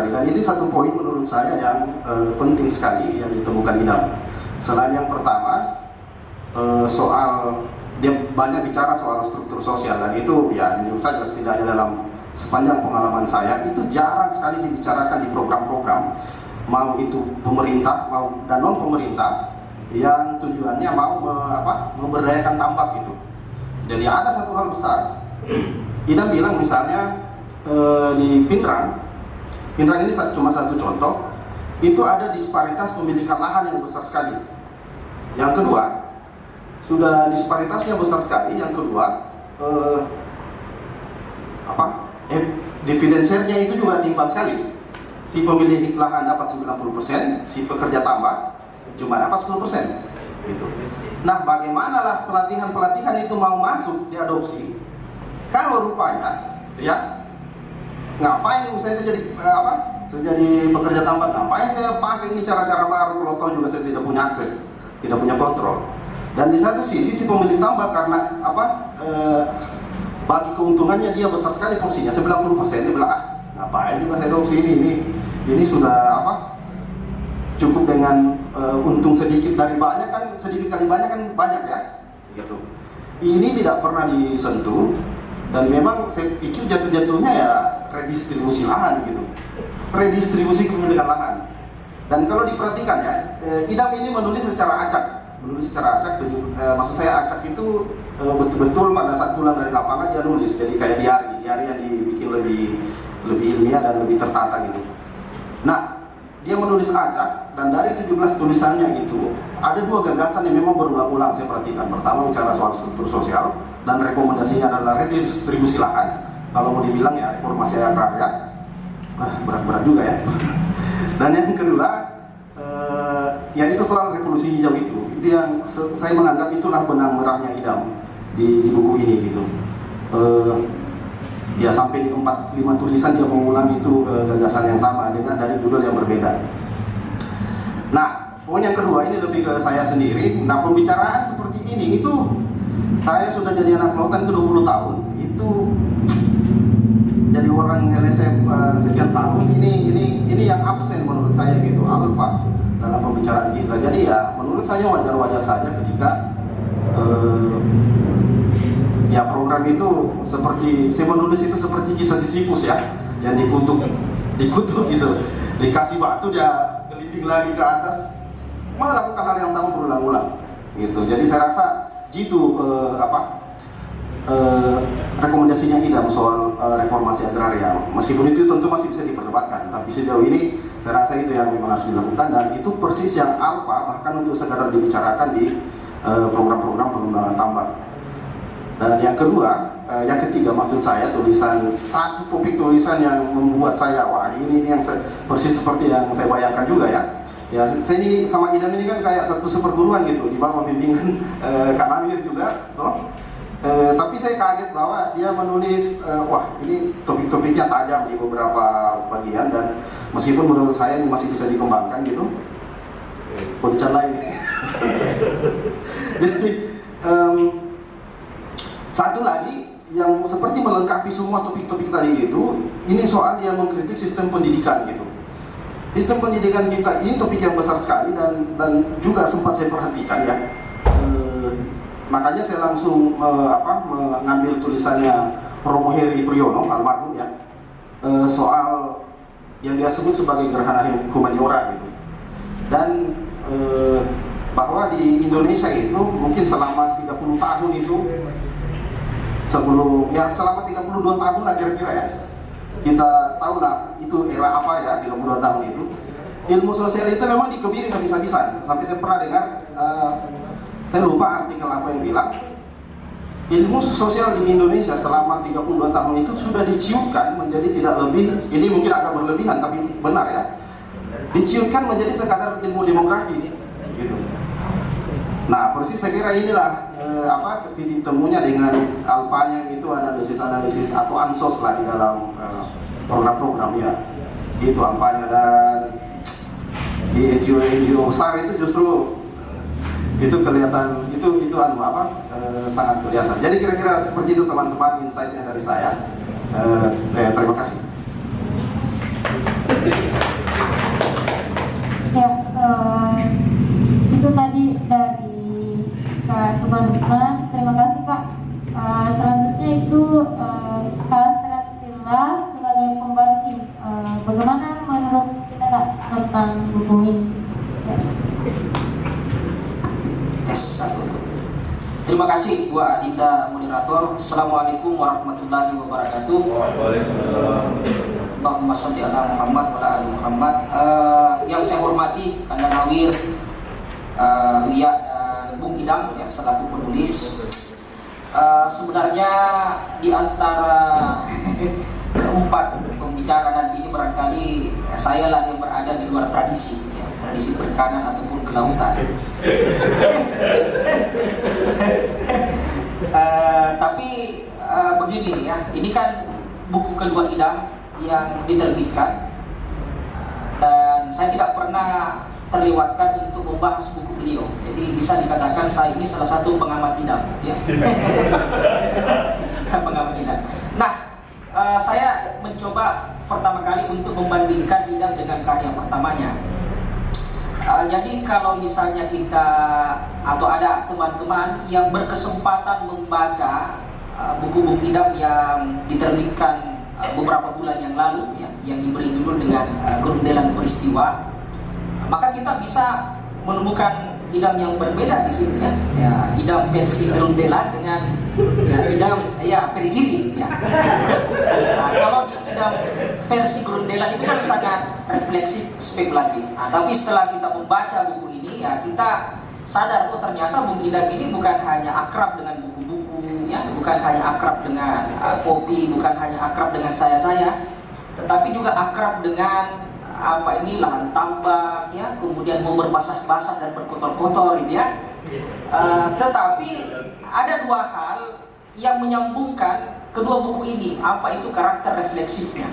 Dan ini satu poin menurut saya yang penting sekali yang ditemukan Idam. Selain yang pertama soal dia banyak bicara soal struktur sosial, dan itu ya menurut saya setidaknya dalam sepanjang pengalaman saya itu jarang sekali dibicarakan di program-program, mau itu pemerintah mau dan non pemerintah, yang tujuannya mau memberdayakan tambak gitu. Jadi ada satu hal besar, Idam bilang misalnya di Pindrang ini cuma satu contoh, itu ada disparitas pemilikan lahan yang besar sekali. Yang kedua, sudah disparitasnya besar sekali. Yang kedua, dividen share-nya itu juga timpang sekali. Si pemilik lahan dapat 90%, si pekerja tambak cuma dapat 10%. Gitu. Nah, bagaimanalah pelatihan itu mau masuk diadopsi? Kalau rupanya, ya, ngapain saya jadi pekerja tambak? Ngapain saya pakai ini cara-cara baru? Kalau tahu juga saya tidak punya akses, tidak punya kontrol. Dan di satu sisi si pemilik tambak karena bagi keuntungannya dia besar sekali porsinya 90%, dia bilang ngapain juga saya adopsi ini sudah cukup dengan untung sedikit dari banyak kan, sedikit kali banyak kan banyak ya gitu. Ini tidak pernah disentuh, dan memang saya pikir jatuh-jatuhnya ya redistribusi lahan gitu, redistribusi kepemilikan lahan. Dan kalau diperhatikan ya, Idam ini menulis secara acak, maksud saya acak itu betul-betul pada saat pulang dari lapangan dia nulis, jadi kayak diari yang dibikin lebih ilmiah dan lebih tertata gitu. Nah, dia menulis acak, dan dari 17 tulisannya itu ada 2 gagasan yang memang berulang-ulang saya perhatikan. Pertama bicara soal struktur sosial, dan rekomendasinya adalah redistribusi lahan. Kalau mau dibilang ya reformasi agraria, berat-berat juga ya. Dan yang kedua, ya itu soal revolusi hijau itu yang saya menganggap itulah benang merahnya Idam di buku ini gitu. Ya sampai 4-5 tulisan dia mengulang itu gagasan yang sama dengan dari judul yang berbeda. Nah, poin yang kedua ini lebih ke saya sendiri. Nah, pembicaraan seperti ini itu saya sudah jadi anak lautan itu 20 tahun. Itu jadi orang LSM sekian tahun ini yang absen menurut saya gitu, alfa dalam pembicaraan kita. Jadi ya menurut saya wajar-wajar saja ketika ya program itu seperti saya menulis itu seperti kisah Sisyphus ya, yang dikutuk gitu, dikasih batu dia gelinding lagi ke atas, melakukan hal yang sama berulang-ulang gitu. Jadi saya rasa gitu rekomendasinya Idam soal reformasi agraria, meskipun itu tentu masih bisa diperdebatkan, tapi sejauh ini saya rasa itu yang memang harus dilakukan, dan itu persis yang alfa bahkan untuk segera dibicarakan di program-program pengembangan tambak. Dan yang ketiga maksud saya satu topik tulisan yang membuat saya ini yang persis seperti yang saya bayangkan juga ya. Ya saya ini sama Idam ini kan kayak satu seperguruan gitu di bawah bimbingan Kak Namir juga, toh. Tapi saya kaget bahwa dia menulis ini topik-topiknya tajam di beberapa bagian, dan meskipun menurut saya ini masih bisa dikembangkan gitu. Poncan lain. Jadi satu lagi yang seperti melengkapi semua topik-topik tadi itu, ini soal dia mengkritik sistem pendidikan gitu. Sistem pendidikan kita ini topik yang besar sekali dan juga sempat saya perhatikan ya. Makanya saya langsung mengambil tulisannya Romo Heri Priyono almarhum ya, soal yang dia sebut sebagai gerhana humaniora gitu. Dan bahwa di Indonesia itu mungkin selama 30 tahun itu selama 32 tahun lah kira-kira ya, kita tahu lah itu era apa ya 32 tahun itu, ilmu sosial itu memang dikebiri habis-habisan. Sampai saya pernah dengar, saya lupa artikel apa yang bilang, ilmu sosial di Indonesia selama 32 tahun itu sudah diciumkan menjadi tidak lebih, ini mungkin agak berlebihan tapi benar ya, diciumkan menjadi sekadar ilmu demografi gitu. Nah, persis saya kira inilah titik temunya dengan Alpanya itu analisis atau ansos lah di dalam program-program ya. Itu Alpanya, dan di NGO besar itu justru itu kelihatan itu sangat kelihatan. Jadi kira-kira seperti itu teman-teman insight-nya dari saya. Terima kasih. Ya, itu tadi dari Kak Sumarman. Terima kasih Kak. Selanjutnya itu Kak Stratila sebagai pembantu. Bagaimana menurut kita Kak tentang buku ini? Ya. Terima kasih Bu Adinda moderator. Assalamualaikum warahmatullahi wabarakatuh. Waalaikumsalam. Allahumma sholli ala Muhammad wa ala ali Muhammad. Yang saya hormati Kanda Nawir, Lia dan Bung Idam ya selaku penulis. Sebenarnya di antara keempat pembicara nanti ini barangkali saya lah yang berada di luar tradisi ya, tradisi perikanan ataupun kelautan. Tapi begini ya, ini kan buku kedua Idam yang diterbitkan, dan saya tidak pernah terlewatkan untuk membahas buku beliau. Jadi bisa dikatakan saya ini salah satu pengamat Idam ya. Pengamat Idam. Nah, saya mencoba pertama kali untuk membandingkan Idam dengan karya pertamanya. Jadi kalau misalnya kita atau ada teman-teman yang berkesempatan membaca buku-buku Idam yang diterbitkan beberapa bulan yang lalu ya, yang diberi judul dengan Gerundelan Peristiwa, maka kita bisa menemukan Idam yang berbeda di sini ya. Ya, Idam versi Gerundelan dengan Idam Perihiri ya. Nah, kalau di Idam versi Gerundelan itu kan sangat refleksif, spekulatif. Nah, tapi setelah kita membaca buku ini ya, kita sadar ternyata Bung Idam ini bukan hanya akrab dengan buku-buku ya, bukan hanya akrab dengan kopi, bukan hanya akrab dengan saya, tetapi juga akrab dengan lahan tambak ya, kemudian mau berbasah-basah dan berkotor-kotor gitu ya. Tetapi ada dua hal yang menyambungkan kedua buku ini, apa itu karakter refleksifnya.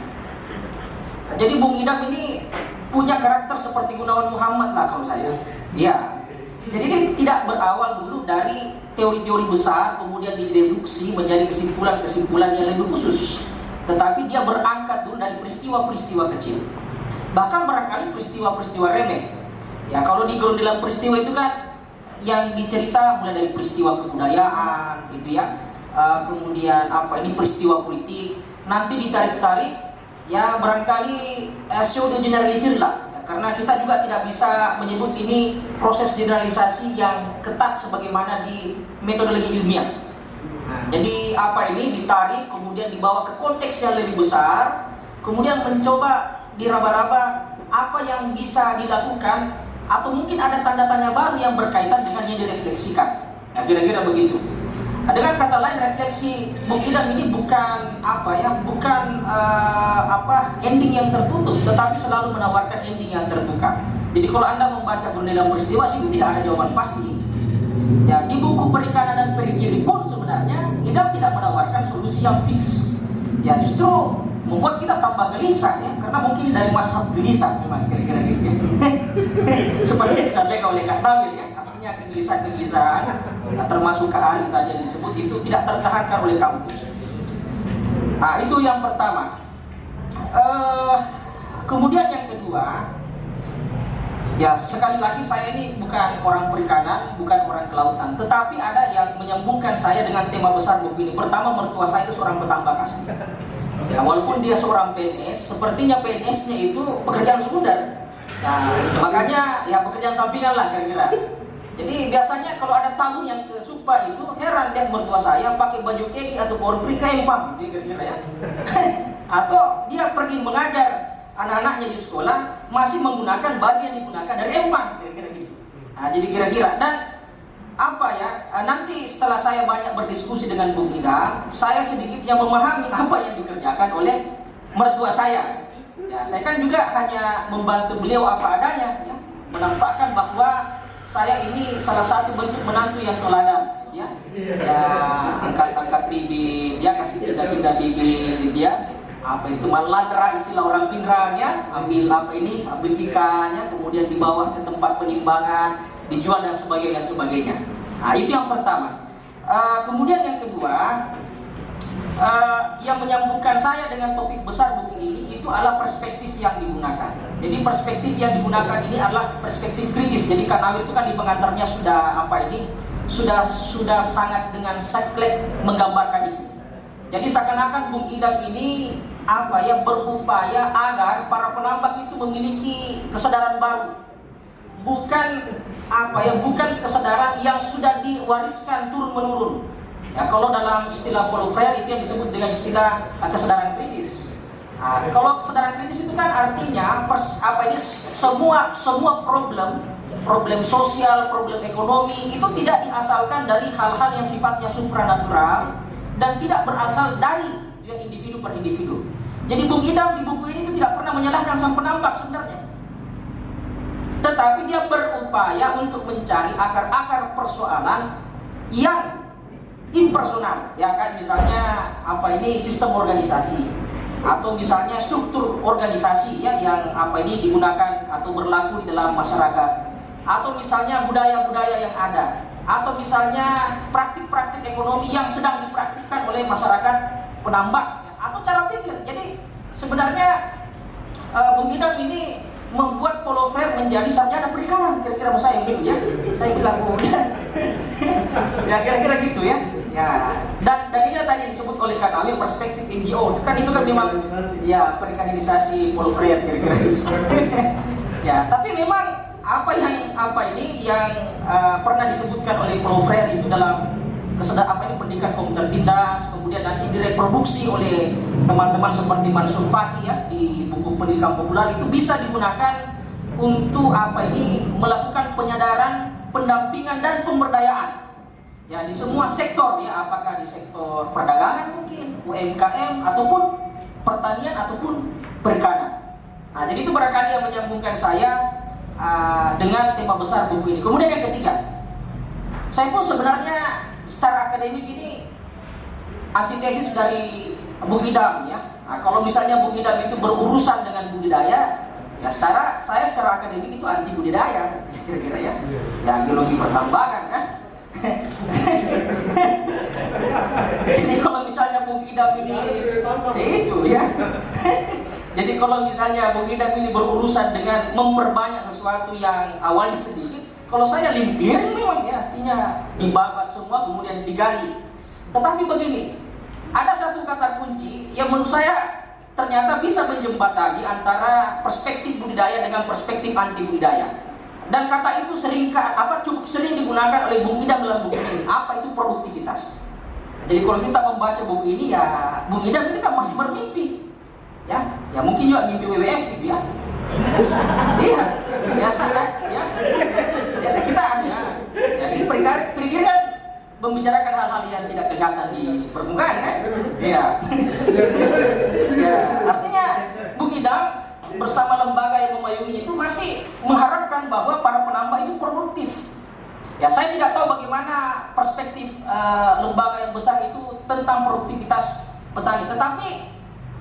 Jadi Bung Idam ini punya karakter seperti Gunawan Muhammad lah kalau saya. Ya. Jadi ini tidak berawal dulu dari teori-teori besar kemudian dideduksi menjadi kesimpulan-kesimpulan yang lebih khusus. Tetapi dia berangkat dulu dari peristiwa-peristiwa kecil. Bahkan barangkali peristiwa-peristiwa remeh. Ya, kalau di Gerundelan Peristiwa itu kan yang dicerita mulai dari peristiwa kebudayaan gitu ya. Kemudian peristiwa politik, nanti ditarik-tarik ya barangkali pseudo generalisir lah. Karena kita juga tidak bisa menyebut ini proses generalisasi yang ketat sebagaimana di metodologi ilmiah. Jadi ini ditarik kemudian dibawa ke konteks yang lebih besar, kemudian mencoba diraba-raba apa yang bisa dilakukan atau mungkin ada tanda tanya baru yang berkaitan dengan yang direfleksikan. Nah, kira-kira begitu. Dengan kata lain, refleksi Bung Idam ini bukan ending yang tertutup, tetapi selalu menawarkan ending yang terbuka. Jadi kalau Anda membaca Gerundelan Peristiwa sih tidak ada jawaban pasti. Ya, di buku Perikanan dan Perikiri pun sebenarnya Idam tidak menawarkan solusi yang fix. Ya, justru membuat kita tambah gelisah ya, karena mungkin dari mazhab gelisah memang kira-kira gitu ya. Seperti yang disampaikan oleh Kak Nawir ya, artinya kegelisahan-kegelisahan termasuk Kak Ali tadi yang disebut itu tidak tertahankan oleh kampus. Nah, itu yang pertama. Kemudian yang kedua, ya sekali lagi saya ini bukan orang perikanan, bukan orang kelautan, tetapi ada yang menyambungkan saya dengan tema besar buku ini. Pertama, mertua saya itu seorang petambak asli. Ya, walaupun dia seorang PNS, sepertinya PNS-nya itu pekerjaan sekunder. Nah, makanya ya pekerjaan sampingan lah kira-kira. Jadi biasanya kalau ada tamu yang suka itu heran dia mertua saya pakai baju keki atau power free kayak empang gitu kira-kira ya. Atau dia pergi mengajar anak-anaknya di sekolah masih menggunakan baju yang digunakan dari empang kira-kira gitu. Nah, jadi kira-kira dan apa ya, nanti setelah saya banyak berdiskusi dengan Bung Idam, saya sedikitnya memahami apa yang dikerjakan oleh mertua saya. Ya, saya kan juga hanya membantu beliau apa adanya, ya, menampakkan bahwa saya ini salah satu bentuk menantu yang teladan, ya, ya angkat-angkat bibir, ya kasih pindah-pindah bibir, gitu ya. Apa itu maladra istilah orang Pindrang ya, ambil apa ini, ambil ikannya, kemudian dibawa ke tempat penimbangan, dijual dan sebagainya. Nah, itu yang pertama. Kemudian yang kedua, yang menyambungkan saya dengan topik besar buku ini itu adalah perspektif yang digunakan. Jadi perspektif yang digunakan ini adalah perspektif kritis. Jadi Kanawir itu kan di pengantarnya sudah apa ini, sudah sangat dengan saklek menggambarkan itu. Jadi seakan-akan Bung Idam ini apa ya berupaya agar para penambak itu memiliki kesadaran baru, bukan apa ya, bukan kesadaran yang sudah diwariskan turun menurun. Ya, kalau dalam istilah Paulo Freire itu yang disebut dengan istilah kesadaran kritis. Nah, kalau kesadaran kritis itu kan artinya semua problem sosial, problem ekonomi itu tidak diasalkan dari hal-hal yang sifatnya supranatural dan tidak berasal dari individu per individu. Jadi Bung Idam di buku ini itu tidak pernah menyalahkan sang penambak sebenarnya, tetapi dia berupaya untuk mencari akar-akar persoalan yang impersonal, ya kan, misalnya apa ini sistem organisasi atau misalnya struktur organisasi ya yang apa ini digunakan atau berlaku di dalam masyarakat, atau misalnya budaya-budaya yang ada, atau misalnya praktik-praktik ekonomi yang sedang dipraktikkan oleh masyarakat penambak, atau cara pikir. Jadi sebenarnya Bung Idam ini membuat Paulo Freire menjadi sarjana perikanan, kira-kira saya gitu ya. Saya bilang ya kira-kira gitu ya. Ya, dan ini tadi disebut oleh Kanawir perspektif NGO. Kan itu kan memang ya perikanisasi Paulo Freire kira-kira gitu. Ya, tapi memang apa ini yang pernah disebutkan oleh Paulo Freire itu dalam pendidikan kaum tertindas, kemudian nanti direproduksi oleh teman-teman seperti Mansur Faki ya di buku pendidikan populer, itu bisa digunakan untuk melakukan penyadaran, pendampingan dan pemberdayaan ya di semua sektor ya, apakah di sektor perdagangan mungkin, UMKM ataupun pertanian ataupun perikanan. Nah, jadi itu barangkali yang menyambungkan saya dengan tema besar buku ini. Kemudian yang ketiga, saya pun sebenarnya secara akademik ini antitesis dari Bung Idam ya. Nah, kalau misalnya Bung Idam itu berurusan dengan budidaya, ya saya secara akademik itu anti budidaya kira-kira ya. Ya geologi pertambangan kan. Jadi kalau misalnya Bung Idam ini itu ya. Jadi kalau misalnya Bung Idam ini berurusan dengan memperbanyak sesuatu yang awalnya sedikit, kalau saya limpir memang ya, artinya dibabat semua kemudian digali. Tetapi begini, ada satu kata kunci yang menurut saya ternyata bisa menjembatani antara perspektif budidaya dengan perspektif anti budidaya. Dan kata itu cukup sering digunakan oleh Bung Idam dalam buku ini. Apa itu produktivitas? Jadi kalau kita membaca buku ini ya, Bung Idam ini kan masih bermimpi. Ya mungkin juga mimpi WWF gitu ya. Iya, biasa kan? Ya kita ya ini perikir kan membicarakan hal-hal yang tidak kelihatan di permukaan kan? Iya. Ya, artinya Bung Idam bersama lembaga yang memayungi itu masih mengharapkan bahwa para penambak itu produktif. Ya, saya tidak tahu bagaimana perspektif lembaga yang besar itu tentang produktivitas petani, tetapi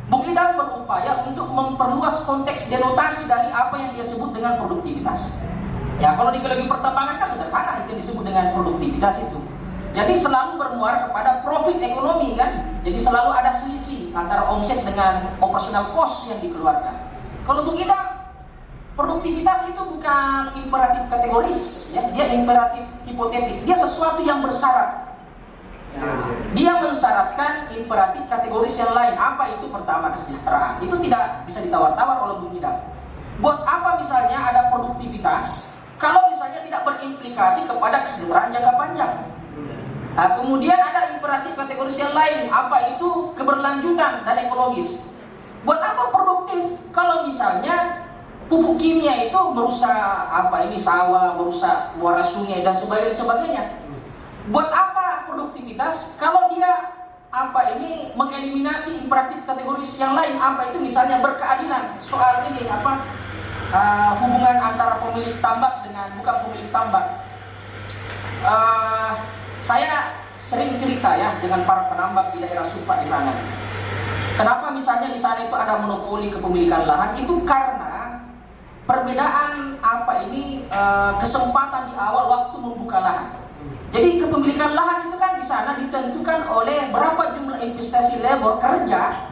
Bung Idam berupaya untuk memperluas konteks denotasi dari apa yang dia sebut dengan produktivitas. Ya, kalau di geologi pertambangan kan sederhana itu yang disebut dengan produktivitas itu. Jadi selalu bermuara kepada profit ekonomi kan. Jadi selalu ada selisih antara omset dengan operational cost yang dikeluarkan. Kalau Bung Idam, produktivitas itu bukan imperatif kategoris, ya. Dia imperatif hipotetik. Dia sesuatu yang bersyarat. Dia mensyaratkan imperatif kategoris yang lain. Apa itu? Pertama, kesejahteraan. Itu tidak bisa ditawar-tawar oleh Bung Idam. Buat apa misalnya ada produktivitas kalau misalnya tidak berimplikasi kepada kesejahteraan jangka panjang? Nah, kemudian ada imperatif kategoris yang lain. Apa itu? Keberlanjutan dan ekologis. Buat apa produktif kalau misalnya pupuk kimia itu merusak sawah, merusak muara sungai dan sebagainya. Buat apa produktivitas kalau dia mengeliminasi imperatif kategoris yang lain? Apa itu? Misalnya berkeadilan. Soal ini hubungan antara pemilik tambak dengan bukan pemilik tambak. Saya sering cerita ya dengan para penambak di daerah Supa di sana. Kenapa misalnya di sana itu ada monopoli kepemilikan lahan? Itu karena perbedaan kesempatan di awal waktu membuka lahan. Jadi kepemilikan lahan itu kan di sana ditentukan oleh berapa jumlah investasi labor kerja.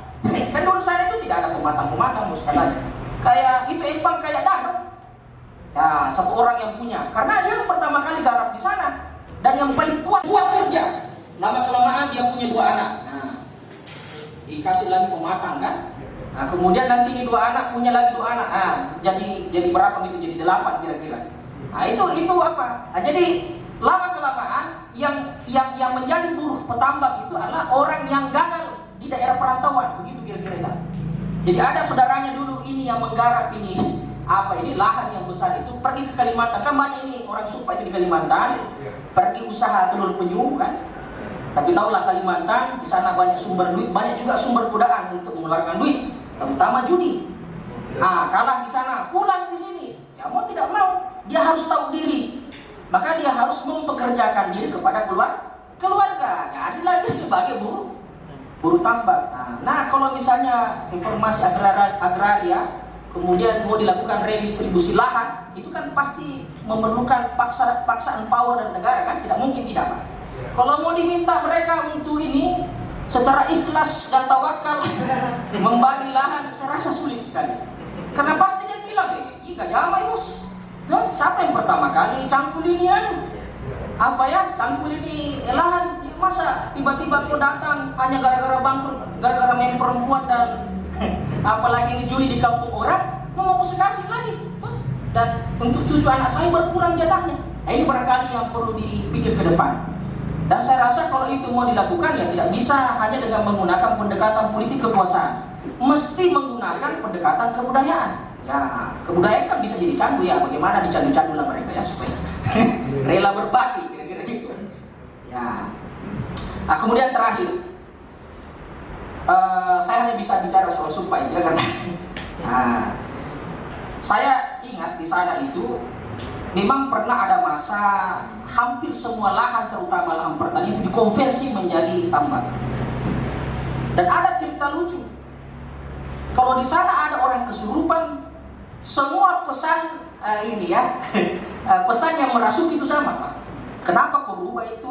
Kan dulu sana itu tidak ada pematang sekali. Kayak itu empang kayak danau. Ya, satu orang yang punya. Karena dia pertama kali garap di sana. Dan yang paling kuat kerja. Lama kelamaan dia punya 2 anak. Nah, dikasih lagi pematang kan. Nah, kemudian nanti ini 2 anak punya lagi 2 anak. Nah, jadi berapa itu? Jadi 8 kira-kira. Nah, itu apa? Nah, jadi lama kelamaan yang menjadi buruh petambak itu adalah orang yang gagal di daerah perantauan, begitu kira-kira. Jadi ada saudaranya dulu ini yang menggarap ini lahan yang besar itu, pergi ke Kalimantan. Kan banyak ini orang Supa itu di Kalimantan, pergi usaha telur penyu kan. Tapi tahulah Kalimantan, di sana banyak sumber duit, banyak juga sumber godaan untuk mengeluarkan duit, terutama judi. Nah, kalah di sana, pulang di sini. Ya mau tidak mau, dia harus tahu diri. Maka dia harus mempekerjakan diri kepada keluarga. Jadi lagi sebagai buruh tambak. Nah, kalau misalnya informasi agraria kemudian mau dilakukan redistribusi lahan, itu kan pasti memerlukan paksaan power dari negara kan? Tidak mungkin tidak, Pak. Kalau mau diminta mereka untuk ini secara ikhlas dan tawakal membagi lahan, saya rasa sulit sekali. Karena pasti dia bilang, "Ih, gak jamai, Bos." Siapa yang pertama kali cangkul ini cangkul ini lahan? Masa tiba-tiba kau datang hanya gara-gara bangkrut, gara-gara main perempuan dan apalagi ini judi di kampung orang, mau kasih lagi. Dan untuk cucu anak saya berkurang jatahnya. Nah, ini barangkali yang perlu dipikir ke depan. Dan saya rasa kalau itu mau dilakukan ya tidak bisa hanya dengan menggunakan pendekatan politik kekuasaan. Mesti menggunakan pendekatan kebudayaan. Ya, kebudayaan kan bisa jadi candu ya. Bagaimana dicandu-candu lah mereka ya supaya rela berbagi kira-kira gitu. Ya. Nah, kemudian terakhir, saya hanya bisa bicara soal Supa ya karena saya ingat di sana itu memang pernah ada masa hampir semua lahan, terutama lahan pertanian itu dikonversi menjadi tambak. Dan ada cerita lucu. Kalau di sana ada orang kesurupan, semua pesan pesan yang merasuk itu sama, Pak. Kenapa kok berubah itu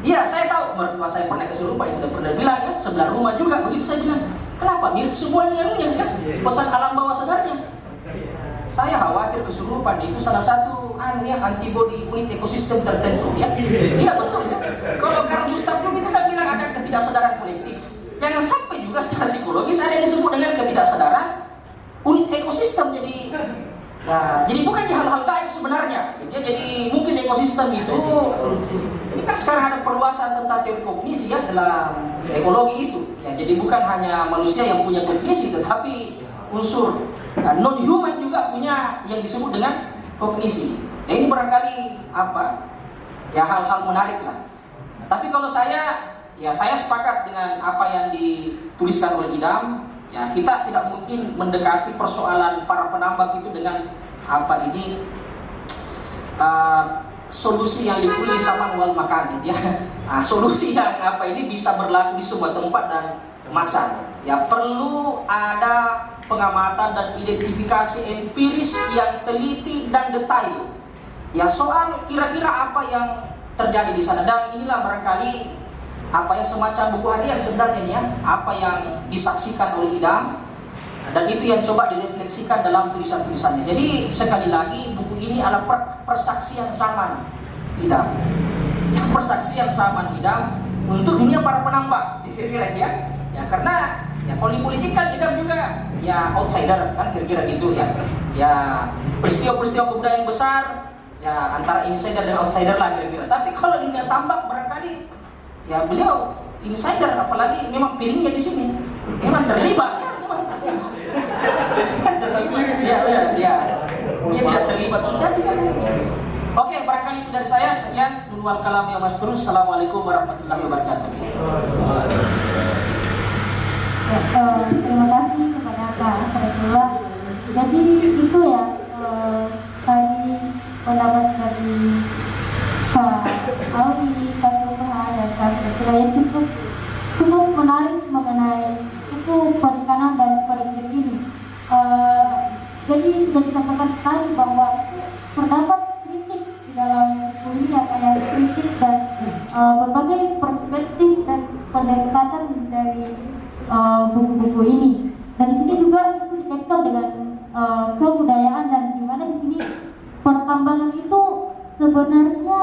Iya, saya tahu mertua saya pernah kesurupan, itu pernah bilang ya, sebelah rumah juga begitu. Saya bilang, kenapa mirip semuanya ya? Pesan alam bawah sadarnya. Saya khawatir kesurupan itu salah satu antibodi unit ekosistem tertentu ya. Iya betul ya. Kalau Karl Gustav Jung itu kan bilang ada ketidaksadaran kolektif. Jangan sampai juga secara psikologis ada yang disebut dengan ketidaksadaran unit ekosistem. Jadi bukan hal-hal gaib sebenarnya. Jadi mungkin ekosistem itu, ini kan sekarang ada perluasan tentang teori kognisi ya dalam ekologi itu. Ya, jadi bukan hanya manusia yang punya kognisi, tetapi unsur non-human juga punya yang disebut dengan kognisi. Ya, ini barangkali hal-hal menarik lah. Tapi kalau saya sepakat dengan apa yang dituliskan oleh Idam. Ya, kita tidak mungkin mendekati persoalan para penambak itu dengan solusi yang ditulis sama wal makan ya. Solusi yang bisa berlaku di sebuah tempat dan masa. Ya, perlu ada pengamatan dan identifikasi empiris yang teliti dan detail. Ya, soal kira-kira apa yang terjadi di sana. Dan inilah barangkali apa ya, semacam buku harian sebenarnya nih ya, apa yang disaksikan oleh Idam, dan itu yang coba direfleksikan dalam tulisan-tulisannya. Jadi sekali lagi buku ini adalah persaksian zaman Idam, persaksian zaman Idam untuk dunia para penambang, kira-kira ya, karena ya kalau di politik kan Idam juga ya outsider kan, kira-kira gitu ya. Ya peristiwa-peristiwa kebudayaan besar ya antara insider dan outsider lah kira-kira. Tapi kalau di dunia tambang barangkali ya beliau insider, apalagi memang piringnya di sini, memang terlibat ya, dia tidak terlibat susah juga. Oke, barangkali itu dari saya. Sekian dulu kalam ya Mas Terus. Assalamualaikum warahmatullahi wabarakatuh. Terima kasih kepada Pak Saifullah. Jadi itu ya tadi pendapat dari Pak Alwi, Kak Lupa dan Kak Saifullah yang cukup menarik mengenai buku perikanan dan perizinan ini. Jadi sudah disampaikan tadi bahwa terdapat kritik di dalam buku ini, apa yang kritik dan berbagai perspektif dan pendekatan dari buku-buku ini. Dan di sini juga itu dikaitkan dengan kebudayaan, dan di mana di sini pertambangan itu sebenarnya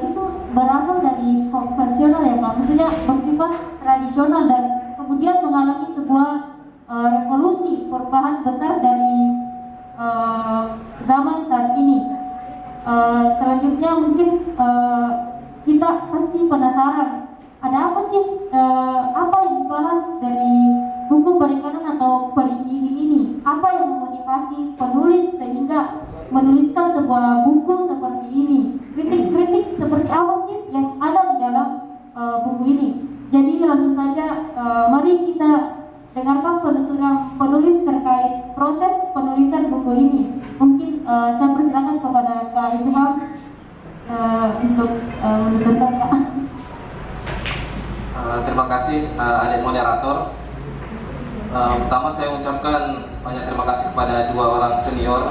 itu berasal dari konvensional ya Pak, maksudnya bersifat tradisional dan kemudian mengalami sebuah revolusi, perubahan besar dari zaman saat ini. Selanjutnya mungkin kita pasti penasaran, ada apa sih apa yang dibahas dari buku perikanan atau perizinan ini? Apa yang memotivasi penulis sehingga menuliskan sebuah buku seperti ini? Kritik-kritik seperti apa sih yang ada di dalam buku ini? Jadi langsung saja mari kita dengarkan penuturan penulis terkait proses penulisan buku ini. Mungkin saya persilakan kepada Kak Ilham untuk menuturkan Kak. Terima kasih adik moderator. Pertama saya ucapkan banyak terima kasih kepada dua orang senior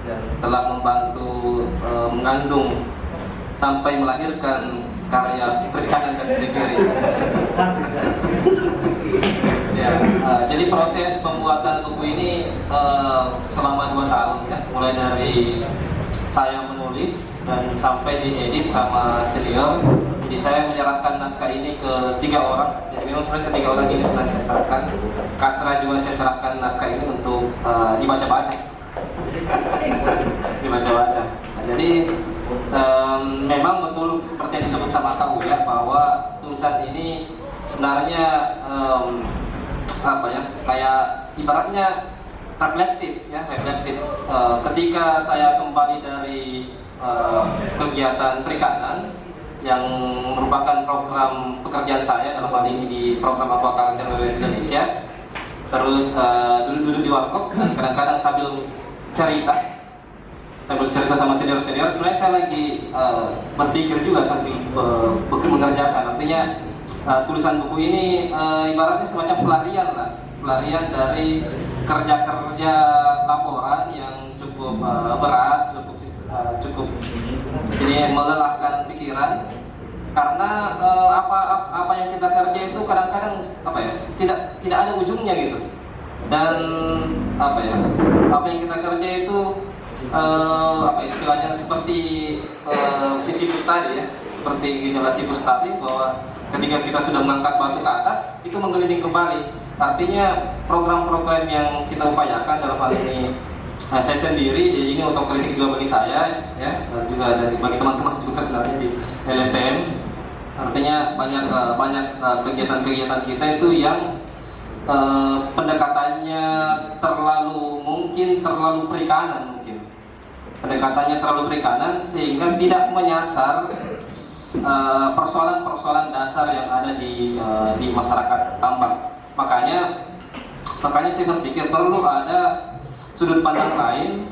yang telah membantu mengandung sampai melahirkan karya perikanan dan negeri. Ya, jadi proses pembuatan buku ini selama 2 tahun ya, mulai dari saya menulis dan sampai diedit sama senior. Jadi saya menyerahkan naskah ini ke 3 orang. Jadi memang sebenarnya ke 3 orang ini sudah saya serahkan. Kasra juga saya serahkan naskah ini untuk dibaca-baca. Dibaca-baca. Nah, jadi memang betul seperti yang disebut sama Kak Uya bahwa tulisan ini sebenarnya kayak ibaratnya reflektif ya, reflektif. Ketika saya kembali dari kegiatan perikanan yang merupakan program pekerjaan saya dalam hal ini di program Aquaculture Indonesia, terus duduk-duduk di warkop dan kadang-kadang sambil cerita sama senior-senior, sebenarnya saya lagi berpikir juga sambil mengerjakan. Artinya tulisan buku ini ibaratnya semacam pelarian dari kerja-kerja laporan yang cukup berat, cukup ini melelahkan pikiran, karena apa yang kita kerja itu kadang-kadang tidak ada ujungnya gitu. Dan apa yang kita kerja itu istilahnya seperti Sisyphus tadi ya, seperti gejala Sisyphus tadi, bahwa ketika kita sudah mengangkat batu ke atas itu menggelinding kembali. Artinya program-program yang kita upayakan dalam hal ini saya sendiri, jadi ini otokritik juga bagi saya ya, dan juga bagi teman-teman juga sebenarnya di LSM. Artinya banyak kegiatan-kegiatan kita itu yang pendekatannya terlalu perikanan mungkin. Pendekatannya terlalu perikanan sehingga tidak menyasar persoalan-persoalan dasar yang ada di masyarakat tambang. Makanya saya berpikir perlu ada sudut pandang lain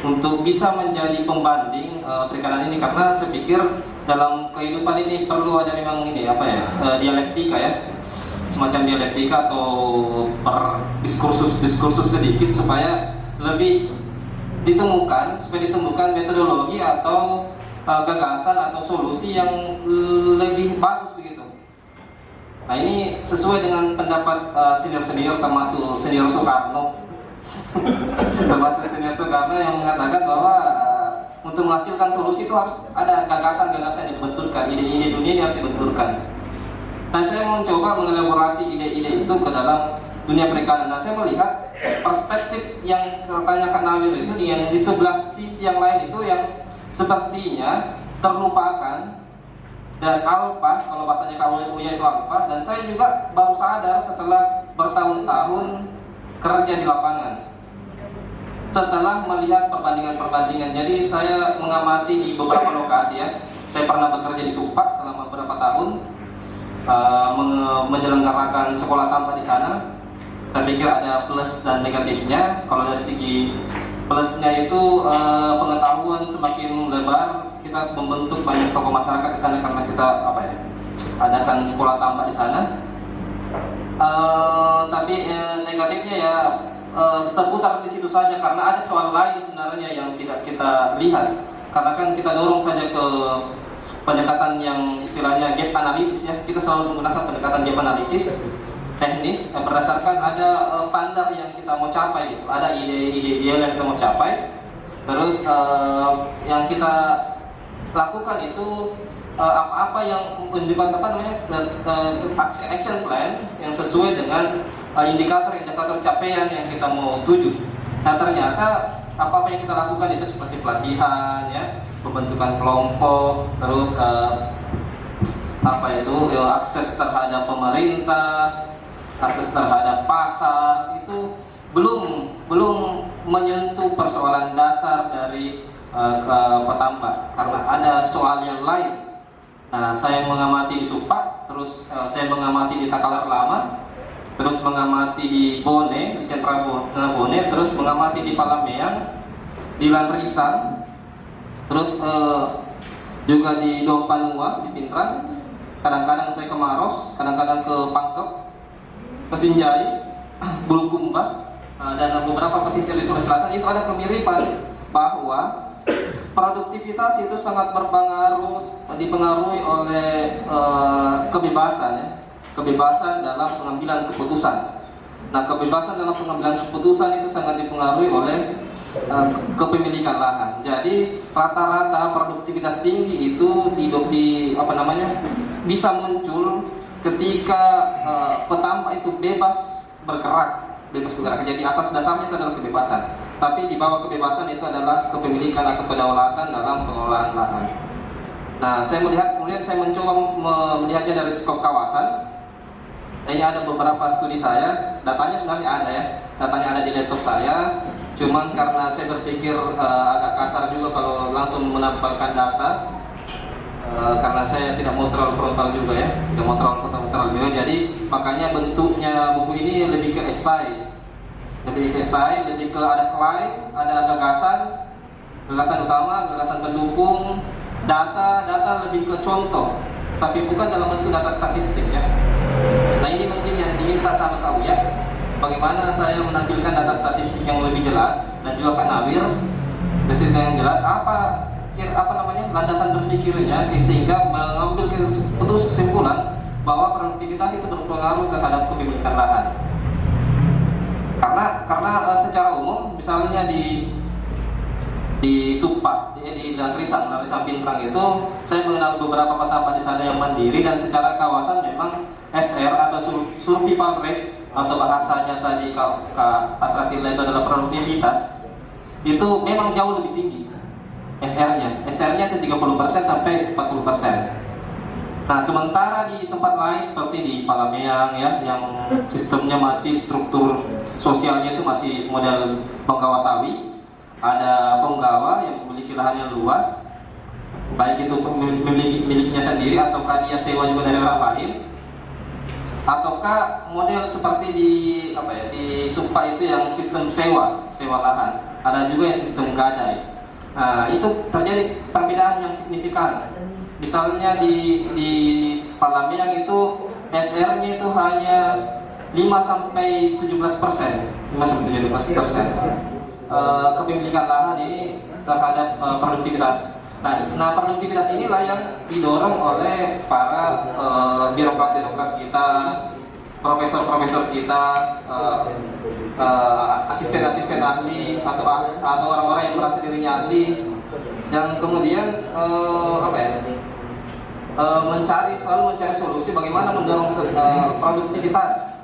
untuk bisa menjadi pembanding perikanan ini, karena saya pikir dalam kehidupan ini perlu ada memang dialektika ya, semacam dialektika atau diskursus sedikit supaya lebih ditemukan metodologi atau gagasan atau solusi yang lebih bagus begitu. Nah ini sesuai dengan pendapat senior-senior termasuk senior Soekarno termasuk senior Soekarno yang mengatakan bahwa untuk menghasilkan solusi itu harus ada gagasan-gagasan yang dibenturkan, ide-ide dunia ini harus dibenturkan. Nah saya mencoba mengelaborasi ide-ide itu ke dalam dunia perikanan. Nah saya melihat perspektif yang katanya Kak Nawir itu yang di sebelah sisi yang lain itu yang sepertinya terlupakan dan alpa, kalau bahasanya Kak Uya itu alpa. Dan saya juga baru sadar setelah bertahun-tahun kerja di lapangan, setelah melihat perbandingan-perbandingan. Jadi saya mengamati di beberapa lokasi ya. Saya pernah bekerja di Supak selama beberapa tahun, menyelenggarakan sekolah tanpa di sana. Saya pikir ada plus dan negatifnya. Kalau dari segi plusnya itu pengetahuan semakin lebar, kita membentuk banyak tokoh masyarakat di sana karena kita adakan sekolah tanpa di sana. Tapi negatifnya ya terputar di situ saja karena ada soal lain sebenarnya yang tidak kita lihat. Karena kan kita dorong saja ke pendekatan yang istilahnya gap analisis ya. Kita selalu menggunakan pendekatan gap analisis teknis berdasarkan ada standar yang kita mau capai gitu. Ada ide-ide yang kita mau capai. Terus yang kita lakukan itu apa yang menunjukkan action plan yang sesuai dengan indikator-indikator capaian yang kita mau tuju. Nah ternyata apa yang kita lakukan itu seperti pelatihan ya, pembentukan kelompok, terus akses terhadap pemerintah, akses terhadap pasar itu belum menyentuh persoalan dasar dari petambak karena ada soal yang lain. Nah, saya mengamati di Supak, terus saya mengamati di Takalar Lama, terus mengamati di Bone, di Central Bone, terus mengamati di Palameang, di Lanrisan, terus juga di Dompanua, di Pintrang. Kadang-kadang saya ke Maros, kadang-kadang ke Pangkep, ke Sinjai, Bulukumba, dan beberapa pesisir di Sulawesi Selatan. Itu ada kemiripan bahwa produktivitas itu sangat dipengaruhi oleh kebebasan ya, kebebasan dalam pengambilan keputusan. Nah, kebebasan dalam pengambilan keputusan itu sangat dipengaruhi oleh kepemilikan lahan. Jadi rata-rata produktivitas tinggi itu bisa muncul ketika petambak itu bebas bergerak. Jadi asas dasarnya itu adalah kebebasan. Tapi di bawah kebebasan itu adalah kepemilikan atau kedaulatan dalam pengelolaan lahan. Nah, kemudian saya mencoba melihatnya dari skop kawasan. Ini ada beberapa studi saya, datanya sebenarnya ada ya, datanya ada di laptop saya. Cuman karena saya berpikir agak kasar juga kalau langsung menampilkan data, karena saya tidak mau terlalu frontal juga ya, tidak mau terlalu frontal juga. Jadi makanya bentuknya buku ini lebih ke esai, lebih ke ada klaim, ada gagasan utama, gagasan pendukung, data lebih ke contoh, tapi bukan dalam bentuk data statistik ya. Nah ini mungkin yang diminta sama Kak Uya, bagaimana saya menampilkan data statistik yang lebih jelas dan juga Kak Nawir, statistik yang jelas landasan berpikirnya sehingga mengambil kesimpulan bahwa produktivitas itu berpengaruh terhadap kepemilikan lahan. Karena secara umum misalnya di Supak, di Lanrisan Pintrang itu saya mengenal beberapa petambak di sana yang mandiri dan secara kawasan memang SR atau survival rate atau bahasanya tadi Kak Asratilla itu adalah produktivitas itu memang jauh lebih tinggi. SR-nya itu 30% sampai 40%. Nah, sementara di tempat lain seperti di Palameang ya, yang sistemnya masih struktur sosialnya itu masih model penggawa sawi, ada penggawa yang memiliki lahan yang luas, baik itu miliknya sendiri ataukah dia sewa juga dari orang lain, ataukah model seperti di Supak itu yang sistem sewa lahan, ada juga yang sistem gadai. Nah, itu terjadi perbedaan yang signifikan. Misalnya di Palameang itu SR-nya itu hanya 5-17%, 5-17% kepemilikan lahan ini terhadap produktivitas. Nah, produktivitas inilah yang didorong oleh para birokrat-birokrat kita, profesor-profesor kita, asisten-asisten ahli atau orang-orang yang merasa dirinya ahli, yang kemudian selalu mencari solusi bagaimana mendorong produktivitas.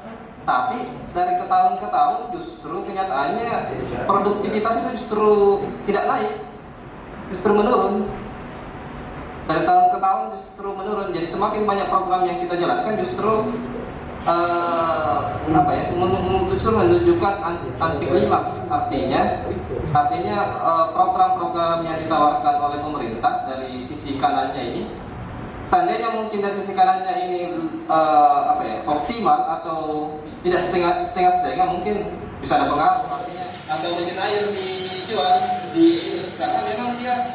Tapi dari ke tahun ke tahun justru kenyataannya produktivitas itu justru tidak naik, justru menurun. Dari tahun ke tahun justru menurun. Jadi semakin banyak program yang kita jalankan justru justru menunjukkan anti klimaks. Artinya program-program yang ditawarkan oleh pemerintah dari sisi kanannya ini, seandainya mungkin dari sisi kanannya ini optimal atau tidak setengah mungkin bisa ada pengaruh. Artinya atau mesin air dijual karena memang dia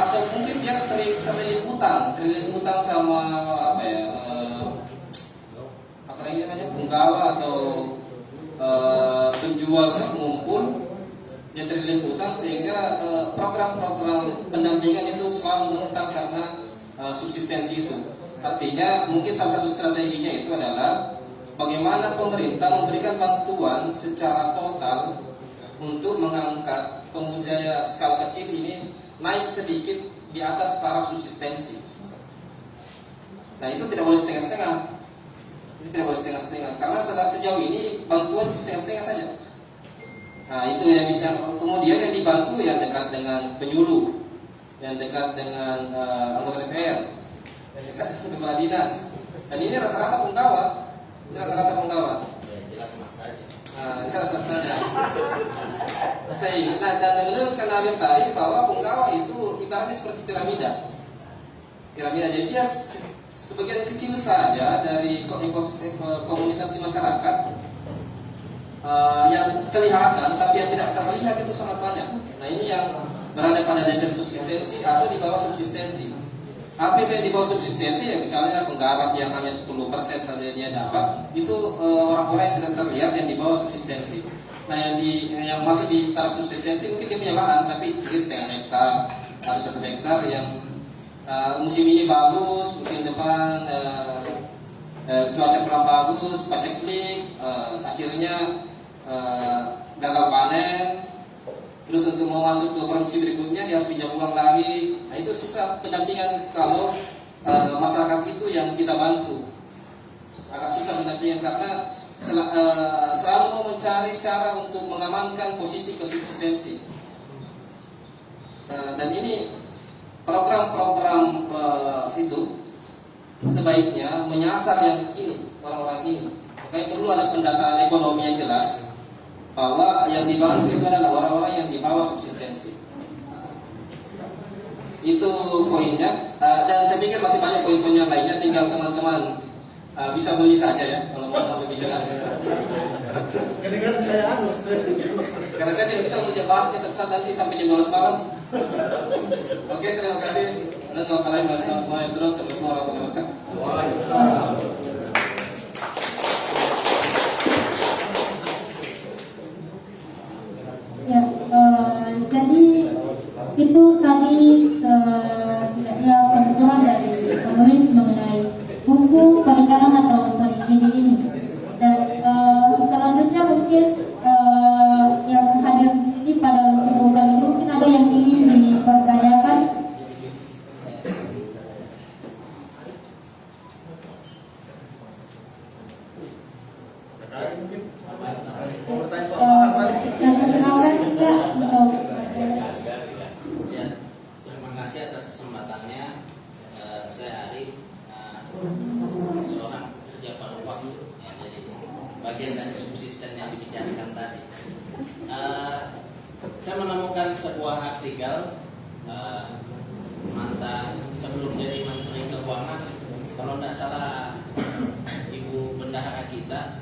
atau mungkin dia terlilit utang sama penggawa atau penjual ngumpul, dia terlilit utang sehingga program-program pendampingan itu selalu menentang karena subsistensi itu. Artinya mungkin salah satu strateginya itu adalah bagaimana pemerintah memberikan bantuan secara total untuk mengangkat pembudidaya skala kecil ini naik sedikit di atas taraf subsistensi. Nah, itu tidak boleh setengah-setengah. Karena sejauh ini bantuan setengah-setengah saja. Nah, itu yang bisa. Kemudian yang dibantu yang dekat dengan penyuluh, yang dekat dengan anggota DPR, yang dekat dengan kepala dinas. Dan ini rata-rata penggawa. Jelas saja. Dan menurut Kanawir tadi bahwa penggawa itu ibaratnya seperti piramida. Jadi dia sebagian kecil saja dari komunitas di masyarakat yang kelihatan, tapi yang tidak terlihat itu sangat banyak. Nah, ini yang berada pada level subsistensi atau di bawah subsistensi. Apa yang di bawah subsistensi ya misalnya penggarap yang hanya 10% saja dia dapat, itu orang-orang yang tidak terlihat yang di bawah subsistensi. Nah, yang masuk di taraf subsistensi mungkin dia punya lahan tapi setengah hektar atau 1 hektar yang musim ini bagus, musim depan cuaca kurang bagus, paceklik, akhirnya gagal panen. Terus untuk mau masuk ke produksi berikutnya dia harus pinjam uang lagi. Nah, itu susah pendampingan kalau masyarakat itu yang kita bantu. Agak susah pendampingan karena selalu mau mencari cara untuk mengamankan posisi konsumsistensi. Dan ini program-program itu sebaiknya menyasar yang ini, orang-orang ini. Makanya perlu ada pendataan ekonomi yang jelas bahwa yang dibantu itu adalah orang-orang yang di bawah subsistensi. Itu poinnya. Dan saya pikir masih banyak poin-poin yang lainnya. Tinggal teman-teman bisa beli saja ya kalau mau lebih jelas. Karena saya tidak bisa bahasnya satu-satu nanti sampai jam 12 malam. Oke, terima kasih. Dan wassalamualaikum warahmatullahi wabarakatuh. Ya, jadi itu tadi setidaknya penuturan dari penulis mengenai buku penekanan atau peringkini ini. Dan selanjutnya mungkin yang hadir di sini pada buku kali ini mungkin ada yang ingin dipertanyakan. Dan perkenalkan juga untuk terima kasih atas kesempatannya. Saya Ari, seorang kerja paruh waktu yang jadi bagian dari subsisten yang dibicarakan tadi. Saya menemukan sebuah artikel mantan sebelum jadi Menteri Keuangan, kalau tidak salah Ibu Bendahara kita,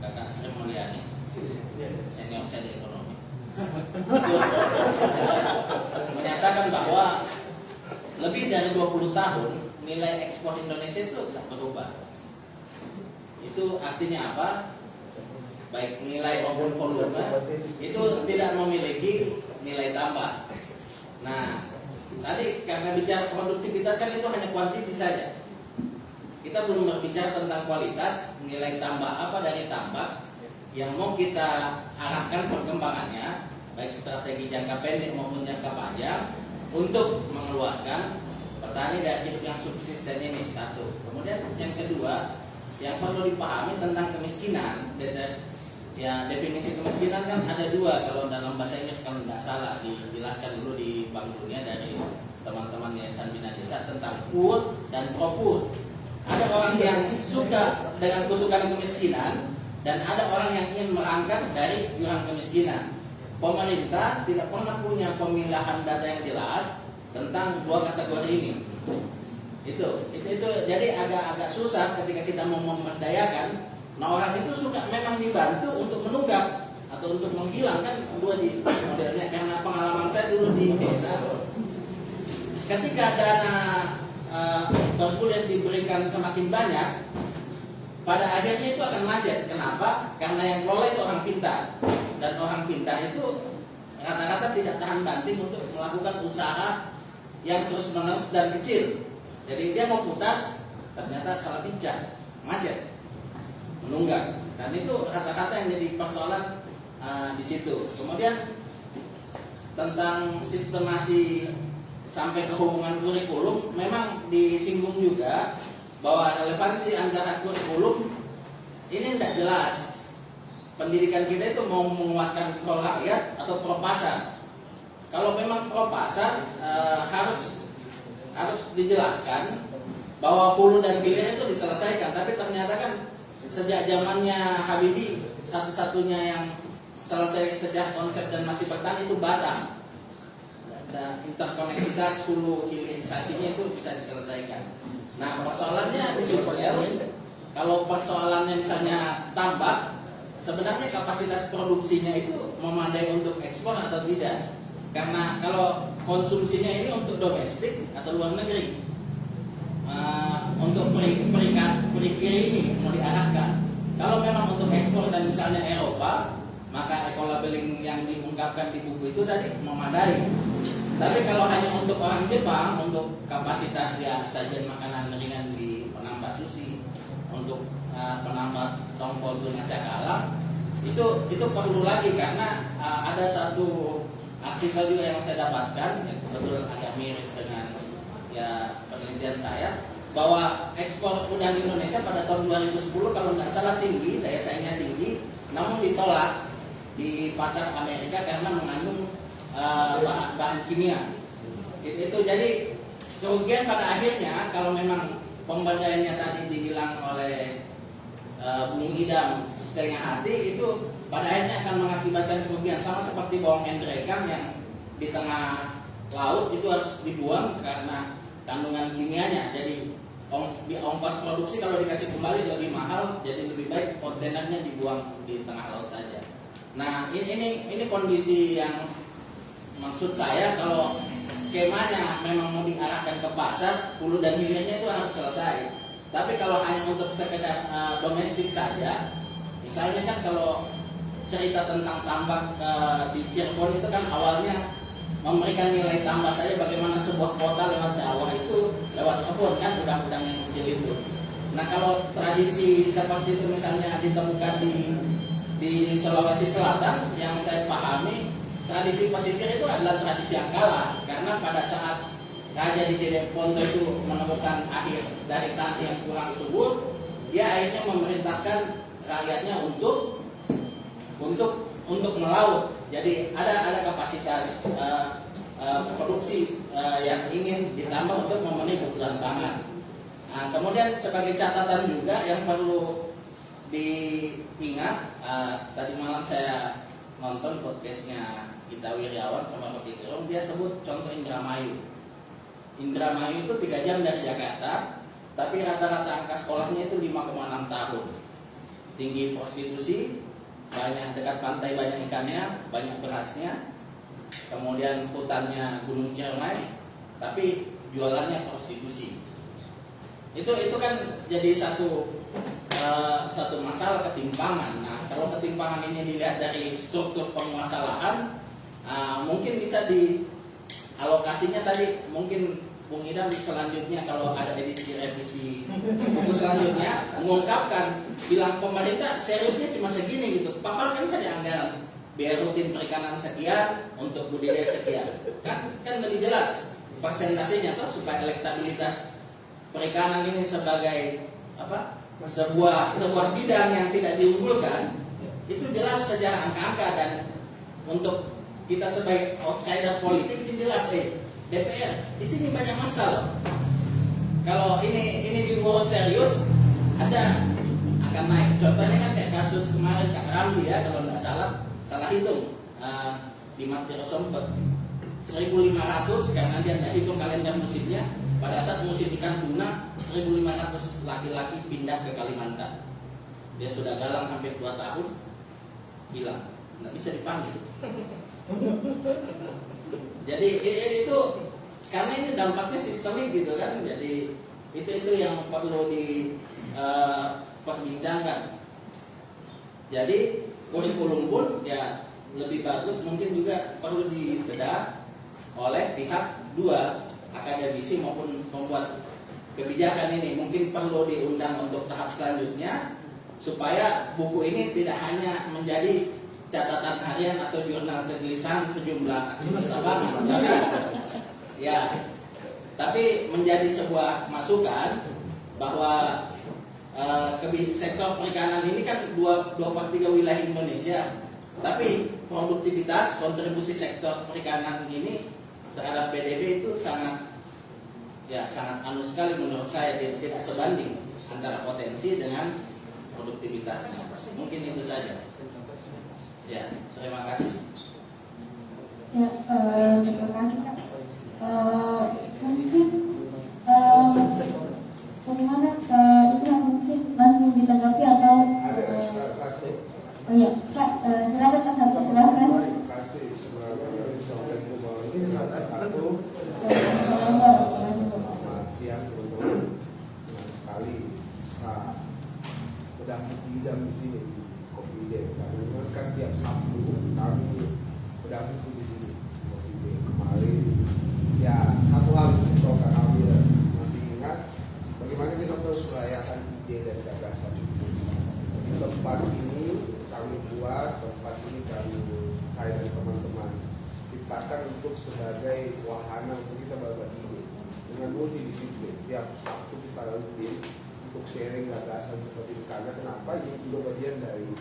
Kakak Sri Mulyani, senior saya di ekonomi, menyatakan bahwa lebih dari 20 tahun nilai ekspor Indonesia itu tidak berubah. Itu artinya apa? Baik nilai maupun volume itu tidak memiliki nilai tambah. Nah, tadi karena bicara produktivitas kan itu hanya kuantiti saja. Kita belum berbicara tentang kualitas, nilai tambah apa dari tambak yang mau kita arahkan perkembangannya, baik strategi jangka pendek maupun jangka panjang untuk mengeluarkan petani dari hidup yang subsisten ini. Satu. Kemudian yang kedua, yang perlu dipahami tentang kemiskinan. Ya, definisi kemiskinan kan ada dua kalau dalam bahasa Inggris, kalau nggak salah dijelaskan dulu di Bank Dunia dari teman-teman Yayasan Bina Desa tentang poor dan pro poor. Ada orang yang suka dengan kutukan kemiskinan dan ada orang yang ingin merangkak dari jurang kemiskinan. Pemerintah tidak pernah punya pemilahan data yang jelas tentang dua kategori ini. Itu jadi agak susah ketika kita mau memberdayakan. Nah, orang itu suka memang dibantu untuk menunggak atau untuk menghilangkan dua di modelnya. Karena pengalaman saya dulu di desa, ketika dana bergulir diberikan semakin banyak, pada akhirnya itu akan macet. Kenapa? Karena yang kelola itu orang pintar, dan orang pintar itu rata-rata tidak tahan banting untuk melakukan usaha yang terus-menerus dan kecil. Jadi dia mau putar, ternyata salah pincang, macet, menunggak. Dan itu rata-rata yang jadi persoalan di situ. Kemudian tentang sistemasi sampai ke hubungan kurikulum, memang disinggung juga bahwa relevansi antara kurikulum ini tidak jelas. Pendidikan kita itu mau menguatkan pro rakyat atau pro pasar. Kalau memang pro pasar harus dijelaskan bahwa hulu dan hilir itu diselesaikan. Tapi ternyata kan sejak zamannya Habibie, satu-satunya yang selesai sejak konsep dan masih bertahan itu Batam. Dan interkoneksitas hulu hilirisasinya itu bisa diselesaikan. Nah, persoalannya di sosial. Kalau persoalannya misalnya tambak, sebenarnya kapasitas produksinya itu memadai untuk ekspor atau tidak? Karena kalau konsumsinya ini untuk domestik atau luar negeri, untuk perikir ini mau diarahkan. Kalau memang untuk ekspor dan misalnya Eropa, maka eco-labeling yang diungkapkan di buku itu tadi memadai. Tapi kalau hanya untuk orang Jepang, untuk kapasitas ya sajian makanan ringan di penambah sushi, untuk penambah tongkol tuna cakalang, itu perlu lagi. Karena ada satu artikel juga yang saya dapatkan yang kebetulan agak mirip dengan ya penelitian saya, bahwa ekspor udang Indonesia pada tahun 2010 kalau nggak salah tinggi, daya saingnya tinggi, namun ditolak di pasar Amerika karena mengandung bahan kimia. Itu jadi kerugian pada akhirnya. Kalau memang pemberdayaannya tadi dibilang oleh Bung Idam setengah hati, itu pada akhirnya akan mengakibatkan kerugian. Sama seperti bawang endrekam yang di tengah laut itu harus dibuang karena kandungan kimianya. Jadi ongkos produksi kalau dikasih kembali lebih mahal, jadi lebih baik kontainernya dibuang di tengah laut saja. Nah, ini kondisi yang maksud saya, kalau skemanya memang mau diarahkan ke pasar, hulu dan hilirnya itu harus selesai. Tapi kalau hanya untuk sekedar domestik saja, misalnya kan kalau cerita tentang tambak di Cirebon itu kan awalnya memberikan nilai tambah saja, bagaimana sebuah kota lewat dakwah itu lewat kebun kan, udang-udang yang kecil itu. Nah, kalau tradisi seperti itu misalnya ditemukan di Sulawesi Selatan, yang saya pahami tradisi pesisir itu adalah tradisi yang kalah. Karena pada saat Raja di Jeneponto itu menemukan akhir dari tanah yang kurang subur, dia akhirnya memerintahkan rakyatnya untuk melaut. Jadi ada kapasitas produksi yang ingin ditambah untuk memenuhi kebutuhan pangan. Nah, kemudian sebagai catatan juga yang perlu diingat, tadi malam saya nonton podcastnya Gita Wirjawan sama Rocky Gerung, dia sebut contoh Indramayu. Indramayu itu 3 jam dari Jakarta, tapi rata-rata angka sekolahnya itu 5,6 tahun. Tinggi prostitusi, banyak dekat pantai, banyak ikannya, banyak berasnya. Kemudian hutannya Gunung Ciremai, tapi jualannya prostitusi. Itu kan jadi satu masalah ketimpangan. Nah, kalau ketimpangan ini dilihat dari struktur penguasaan lahan, mungkin bisa alokasinya tadi mungkin Bung Idam selanjutnya kalau ada edisi revisi buku selanjutnya mengungkapkan, bilang pemerintah seriusnya cuma segini gitu, paparkan saja anggaran biar rutin perikanan sekian untuk budidaya sekian, kan lebih jelas persentasenya tuh, supaya elektabilitas perikanan ini sebagai apa, sebuah bidang yang tidak diunggulkan itu jelas secara angka-angka. Dan untuk kita sebagai outsider politik itu jelas DPR di sini banyak masalah. Kalau ini diurus serius, ada akan naik. Contohnya kan kayak kasus kemarin Kak Ramli ya, kalau nggak salah hitung di Materi Sompet 1.500 karena dia nggak hitung kalender musimnya. Pada saat musim ikan tuna 1.500 laki-laki pindah ke Kalimantan. Dia sudah galang hampir 2 tahun, hilang, nggak bisa dipanggil. Jadi itu karena ini dampaknya sistemik gitu kan. Jadi itu yang perlu diperbincangkan. Jadi kurikulum pun ya lebih bagus, mungkin juga perlu dibedah oleh pihak 2, akademisi maupun pembuat kebijakan ini. Mungkin perlu diundang untuk tahap selanjutnya supaya buku ini tidak hanya menjadi catatan harian atau jurnal kegelisahan sejumlah aktivis lapangan, tapi menjadi sebuah masukan bahwa sektor perikanan ini kan 2/3 wilayah Indonesia, tapi produktivitas kontribusi sektor perikanan ini terhadap PDB itu sangat anus sekali menurut saya, tidak sebanding antara potensi dengan produktivitasnya. Mungkin itu saja. Ya, terima kasih. Ya, terima kasih Kak. Mungkin bagaimana itu yang mungkin langsung ditanggapi atau oh iya Kak, silakan Kak, silakan. Terima kasih sebenarnya Assalamualaikum warahmatullahi wabarakatuh. Selamat siang teman-teman. Senang sekali bisa berdampingan di sini di Kopi Day. Karena kan tiap Sabtu kami berdampingan di sini Kopi Day. Kemarin ya satu hal untuk kami masih ingat bagaimana kita terus merayakan ide dan gagasan. Di tempat ini kami buat, tempat ini saya dan teman-teman ciptakan untuk sebagai wahana untuk kita berbagi ide dengan multidisiplin. Tiap Sabtu kita rutin untuk sharing gagasan seperti ini. Karena kenapa? Ini juga bagian dari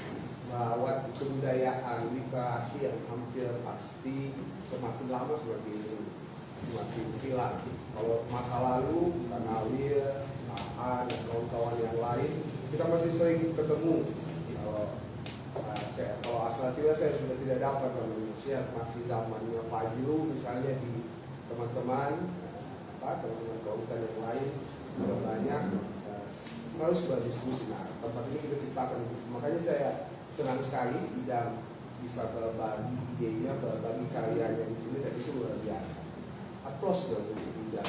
merawat kebudayaan literasi yang hampir pasti semakin lama semakin hilang. Kalau masa lalu, Kanawir, Nahan, dan kawan-kawan yang lain, kita masih sering ketemu. Kalau Aslatila saya sudah tidak dapat manusia, masih zamannya Fajru misalnya di teman-teman kautan yang lain banyak harus berdiskusi. Nah, tempat ini kita ciptakan, makanya saya senang sekali Idam bisa berbagi idenya, berbagi karyanya di sini, dan itu luar biasa. Aplaus dong untuk Idam.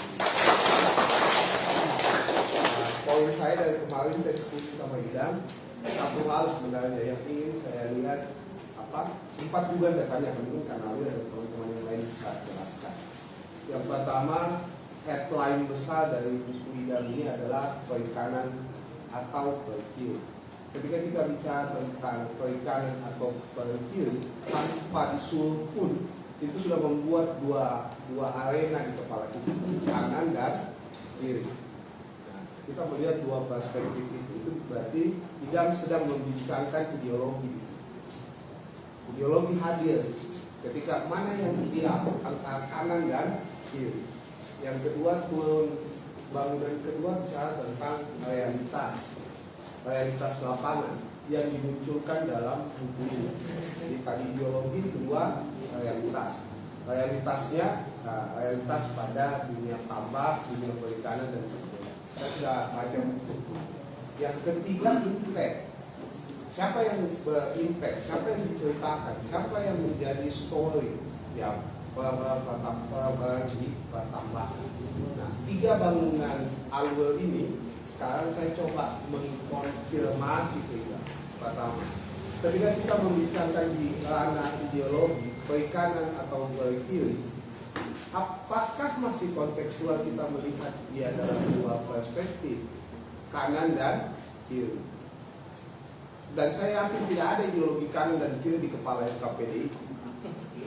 Poin saya dari kemarin saya diskusi sama Idam, satu hal sebenarnya yang ingin saya lihat sempat juga saya tanya ke Kanawir dan teman-teman yang lain bisa jelaskan. Yang pertama, headline besar dari buku Idam ini adalah perikanan atau perikil. Ketika kita bicara tentang perikanan atau perikil, tanpa disuruh pun itu sudah membuat dua arena di kepala kita, kanan dan kiri. Nah, kita melihat dua perspektif itu berarti Idam sedang membincangkan ideologi di sini. Ideologi hadir ketika mana yang ideal antara kanan dan kiri. Yang kedua, bangunan kedua bicara tentang realitas lapangan yang dimunculkan dalam buku ini. Jadi tadi ideologi, kedua realitasnya realitas pada dunia tambak, dunia perikanan dan sebagainya. Kita sudah baca buku. Yang ketiga, impact. Siapa yang berimpact? Siapa yang diceritakan? Siapa yang menjadi story? Ya, di tambak. Nah, 3 bangunan alur ini sekarang saya coba mengkonfirmasi itu. Pertama, ketika kita membincangkan di ranah ideologi perikanan atau perikil, apakah masih kontekstual kita melihat dia dalam dua perspektif, kanan dan kiri? Dan saya yakin tidak ada ideologi kanan dan kiri di kepala SKPDI.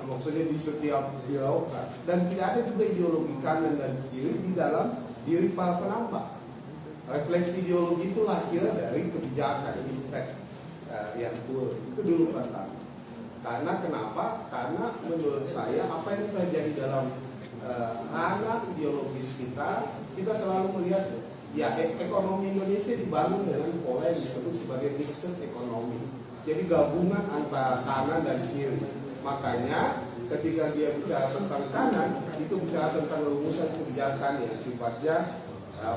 Maksudnya di setiap birokrat, dan tidak ada juga ideologi kanan dan kiri di dalam diri para penambah. Refleksi ideologi itu lahir dari kebijakan impact yang turun. Itu dulu pertama. Karena kenapa? Karena menurut saya apa yang terjadi dalam ranah ideologis kita selalu melihat ya ekonomi Indonesia dibangun dengan pola yang disebut sebagai mixed ekonomi. Jadi gabungan antara kanan dan kiri. Makanya ketika dia bicara tentang kanan, itu bicara tentang rumusan kebijakan yang sifatnya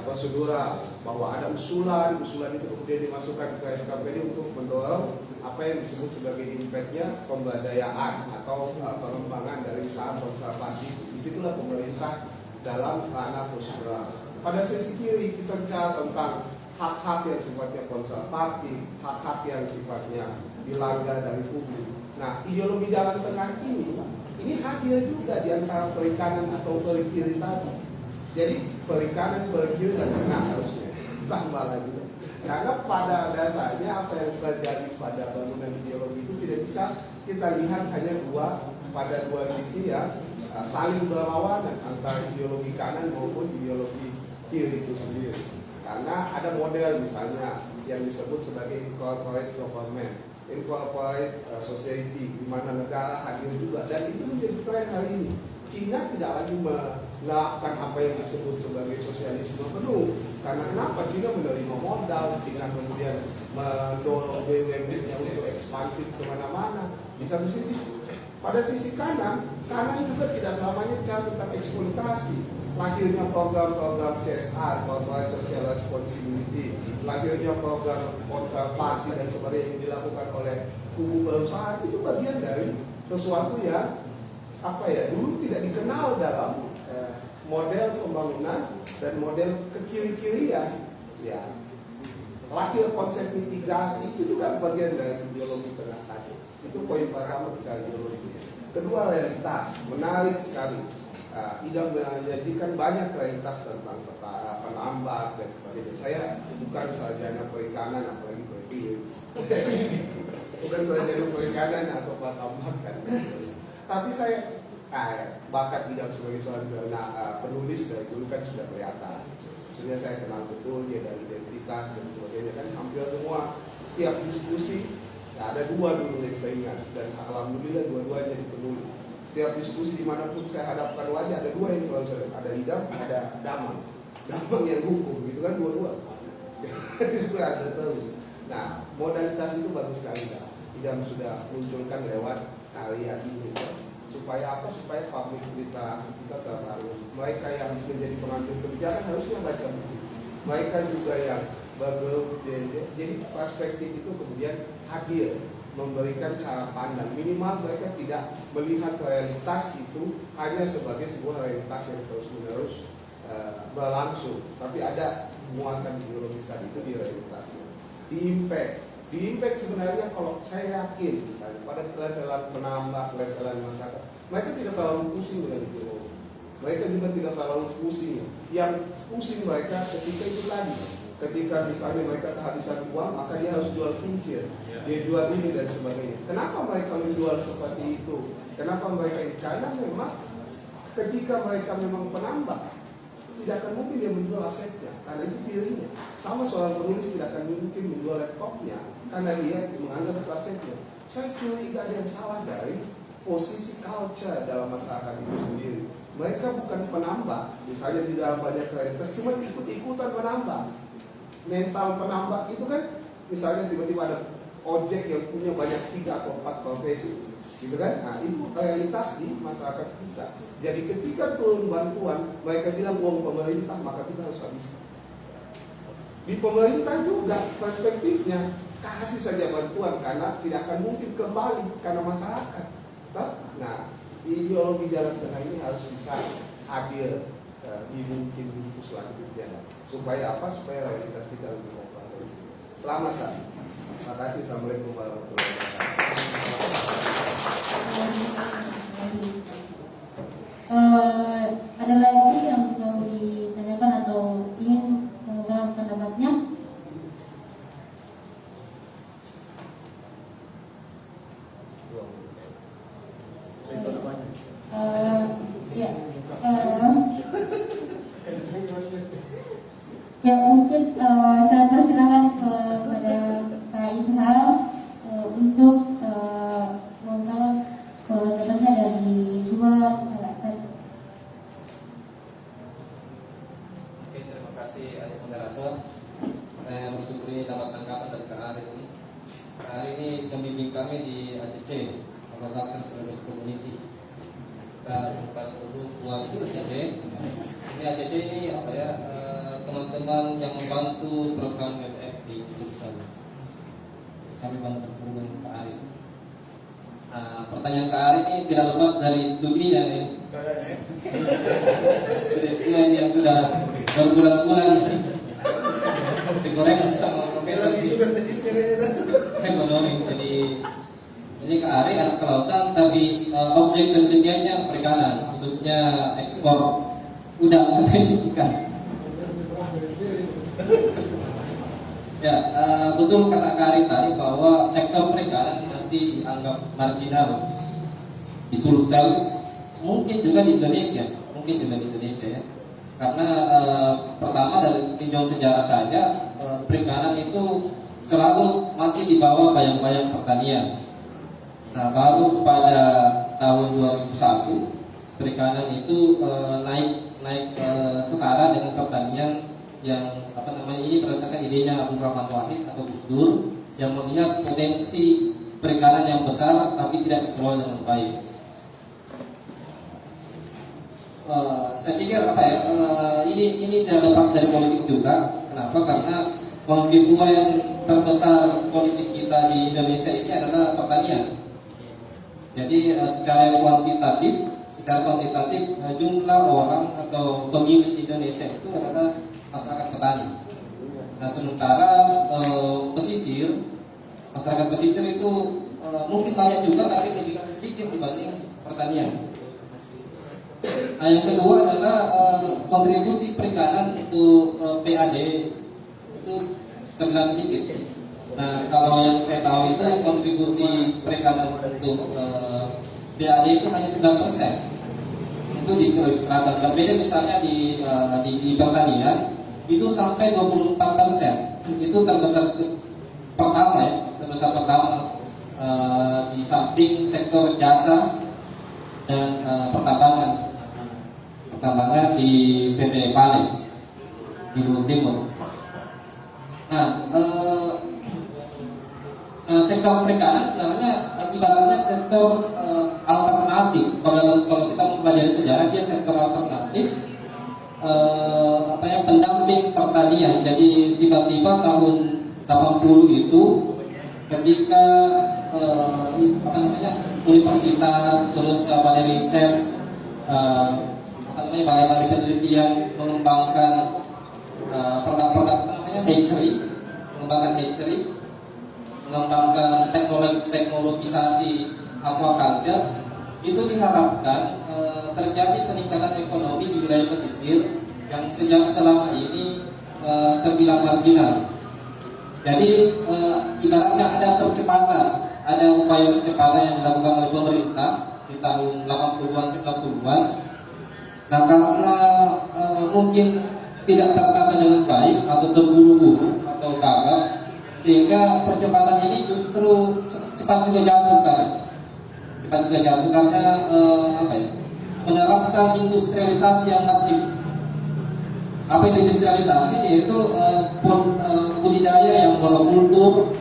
prosedural, bahwa ada usulan itu kemudian dimasukkan ke SKPD untuk mendorong apa yang disebut sebagai impact-nya pemberdayaan atau pengembangan dari usaha konservasi. Disitulah pemerintah dalam ranah prosedural. Pada sisi kiri kita bicara tentang hak-hak yang sifatnya konservatif, hak-hak yang sifatnya dilanggar dari publik. Nah, ideologi jalan tengah ini hadir juga di antara perikanan atau perikiri tadi. Jadi perikanan, perikiri dan tengah harusnya tambah lagi. Karena pada dasarnya apa yang terjadi pada bangunan ideologi itu tidak bisa kita lihat hanya pada dua sisi yang saling berlawanan antara ideologi kanan maupun ideologi kiri itu sendiri. Karena ada model misalnya yang disebut sebagai corporate government, incorporate society, di mana negara hadir juga, dan itu menjadi tren hari ini. Cina tidak lagi melakukan apa yang disebut sebagai sosialisme penuh. Karena kenapa? Cina menerima modal, Cina kemudian mendorong BUMN-nya untuk ekspansif kemana-mana. Di satu sisi, pada sisi kanan juga tidak selamanya bicara tentang eksploitasi. Lahirnya program-program CSR, corporate social responsibility, lahirnya program konservasi dan sebagainya yang dilakukan oleh kubu perusahaan, itu bagian dari sesuatu yang dulu tidak dikenal dalam model pembangunan dan model kekiri-kirian. Ya, lahir konsep mitigasi itu juga bagian dari ideologi tengah tadi. Itu poin pertama bicara ideologi. Kedua, realitas menarik sekali. Idam menyajikan banyak realitas tentang penambak dan sebagainya. Saya bukan sarjana perikanan apalagi perikir, bukan sarjana perikanan atau penambakan. Tapi saya bakat Idam sebagai seorang penulis dari dulu kan sudah kelihatan. Maksudnya saya kenal betul dia dari identitas dan sebagainya, kan hampir semua setiap diskusi ada dua dulu yang saya ingat, dan alhamdulillah dua-duanya dipenuhi. Setiap diskusi dimanapun saya hadapkan wajah, ada dua yang selalu saya lihat, ada Idam, ada Damang yang hukum, gitu kan, dua-dua. Itu ada terus. Nah, modalitas itu bagus sekali, Idam sudah munculkan lewat karya ini. Supaya apa? Supaya publik kita terharu. Mereka yang menjadi pengambil kebijakan harusnya baca buku. Mereka juga yang bergelut, jadi perspektif itu kemudian hadir, memberikan cara pandang. Minimal mereka tidak melihat realitas itu hanya sebagai sebuah realitas yang terus-menerus berlangsung, tapi ada muatan ideologis itu di realitasnya. Di impact sebenarnya kalau saya yakin misalnya pada levelan penambah, levelan masyarakat, mereka tidak terlalu pusing dengan ideologi. Mereka juga tidak terlalu pusing. Yang pusing mereka ketika itu tadi, ketika misalnya mereka kehabisan uang, maka dia harus jual kincir, dia jual ini dan sebagainya. Kenapa mereka menjual seperti itu? Kenapa mereka ini? Karena memang ketika mereka memang penambah, tidak akan mungkin dia menjual asetnya, karena itu pilihnya. Sama seorang penulis tidak akan mungkin menjual laptopnya, karena dia menganggap itu asetnya. Saya curiga ada yang salah dari posisi culture dalam masyarakat itu sendiri. Mereka bukan penambah, misalnya di dalam banyak realitas, cuma ikut-ikutan menambah. Mental penambah itu kan, misalnya tiba-tiba ada ojek yang punya banyak 3 atau 4 profesi, gitu kan? Nah, itu realitas di masyarakat kita. Jadi ketika turun bantuan, mereka bilang uang pemerintah, maka kita harus habis. Di pemerintah juga perspektifnya, kasih saja bantuan karena tidak akan mungkin kembali karena masyarakat. Nah, ideologi jalan tengah ini harus bisa hadir di mungkin buku selanjutnya. Supaya apa? Supaya realitas kita lebih kompleks. Selamat Sam. Terima kasih. Assalamualaikum warahmatullahi wabarakatuh. Ada lagi yang mau ditanyakan atau ingin mengungkapkan pendapatnya? Ya, ya mungkin saya persilakan kepada Kak Ilham untuk mengungkapkan pendapatnya dari dua kakak tadi. Oke, terima kasih adik moderator. Saya bersyukuri dapat tanggapan dari Kak Arif ini. Kak Arif ini pembimbing kami di ACC, Agriculture Service Community. Kita sempat dulu buat ACC. Ini ACC ini apa ya? Teman-teman yang membantu program WWF di Sulsel. Kami bantu dengan Kak Arif. Nah, pertanyaan Kak Arif ini tidak lepas dari studinya nih. Studi yang sudah berbulan-bulan dikoreksi sama profesor di ekonomi. Jadi ini Kak Arif anak kelautan, tapi objek penelitiannya perikanan, khususnya ekspor udang dan ikan. Ya, betul kata Kak Arif tadi bahwa sektor perikanan masih dianggap marginal di Sulsel, mungkin juga di Indonesia, ya. Karena pertama dari tinjau sejarah saja, perikanan itu selalu masih di bawah bayang-bayang pertanian. Nah, baru pada tahun 2001 perikanan itu naik setara dengan pertanian yang ini berdasarkan idenya Abdul Rahman Wahid atau Gus Dur yang melihat potensi perikanan yang besar tapi tidak dikelola dengan baik. Saya pikir ini tidak lepas dari politik juga. Kenapa? Karena konstituen terbesar politik kita di Indonesia ini adalah pertanian. Jadi secara kuantitatif jumlah orang atau pemilih di Indonesia itu adalah masyarakat petani. Nah, sementara masyarakat pesisir itu mungkin banyak juga tapi lebih sedikit dibanding pertanian. Nah, yang kedua adalah kontribusi perikanan untuk PAD itu terbilang sedikit. Nah, kalau yang saya tahu itu kontribusi perikanan untuk PAD itu hanya 9%. Itu di Sulawesi Selatan. Berbeda misalnya di pertanian itu sampai 24%. Itu terbesar pertama di samping sektor jasa dan pertambangan di PT Pale di Luhut Timur. Nah, sektor perikanan sebenarnya ibaratnya sektor alternatif. Kalau kita mempelajari sejarah, dia sektor alternatif, pendamping pertanian. Jadi tiba-tiba tahun 80 itu ketika universitas terus balai riset, balai penelitian mengembangkan produk-produk hatchery, mengembangkan teknologisasi aquaculture, itu diharapkan terjadi peningkatan ekonomi di wilayah pesisir yang selama ini terbilang marginal. Jadi ibaratnya ada upaya percepatan yang dilakukan oleh pemerintah di tahun 80-an 90-an. Nah, karena mungkin tidak tertata dengan baik atau terburu-buru atau gagap, sehingga percepatan ini justru cepat juga jatuh karena menerapkan industrialisasi yang masif. Apa itu industrialisasi? Yaitu budidaya yang monokultur,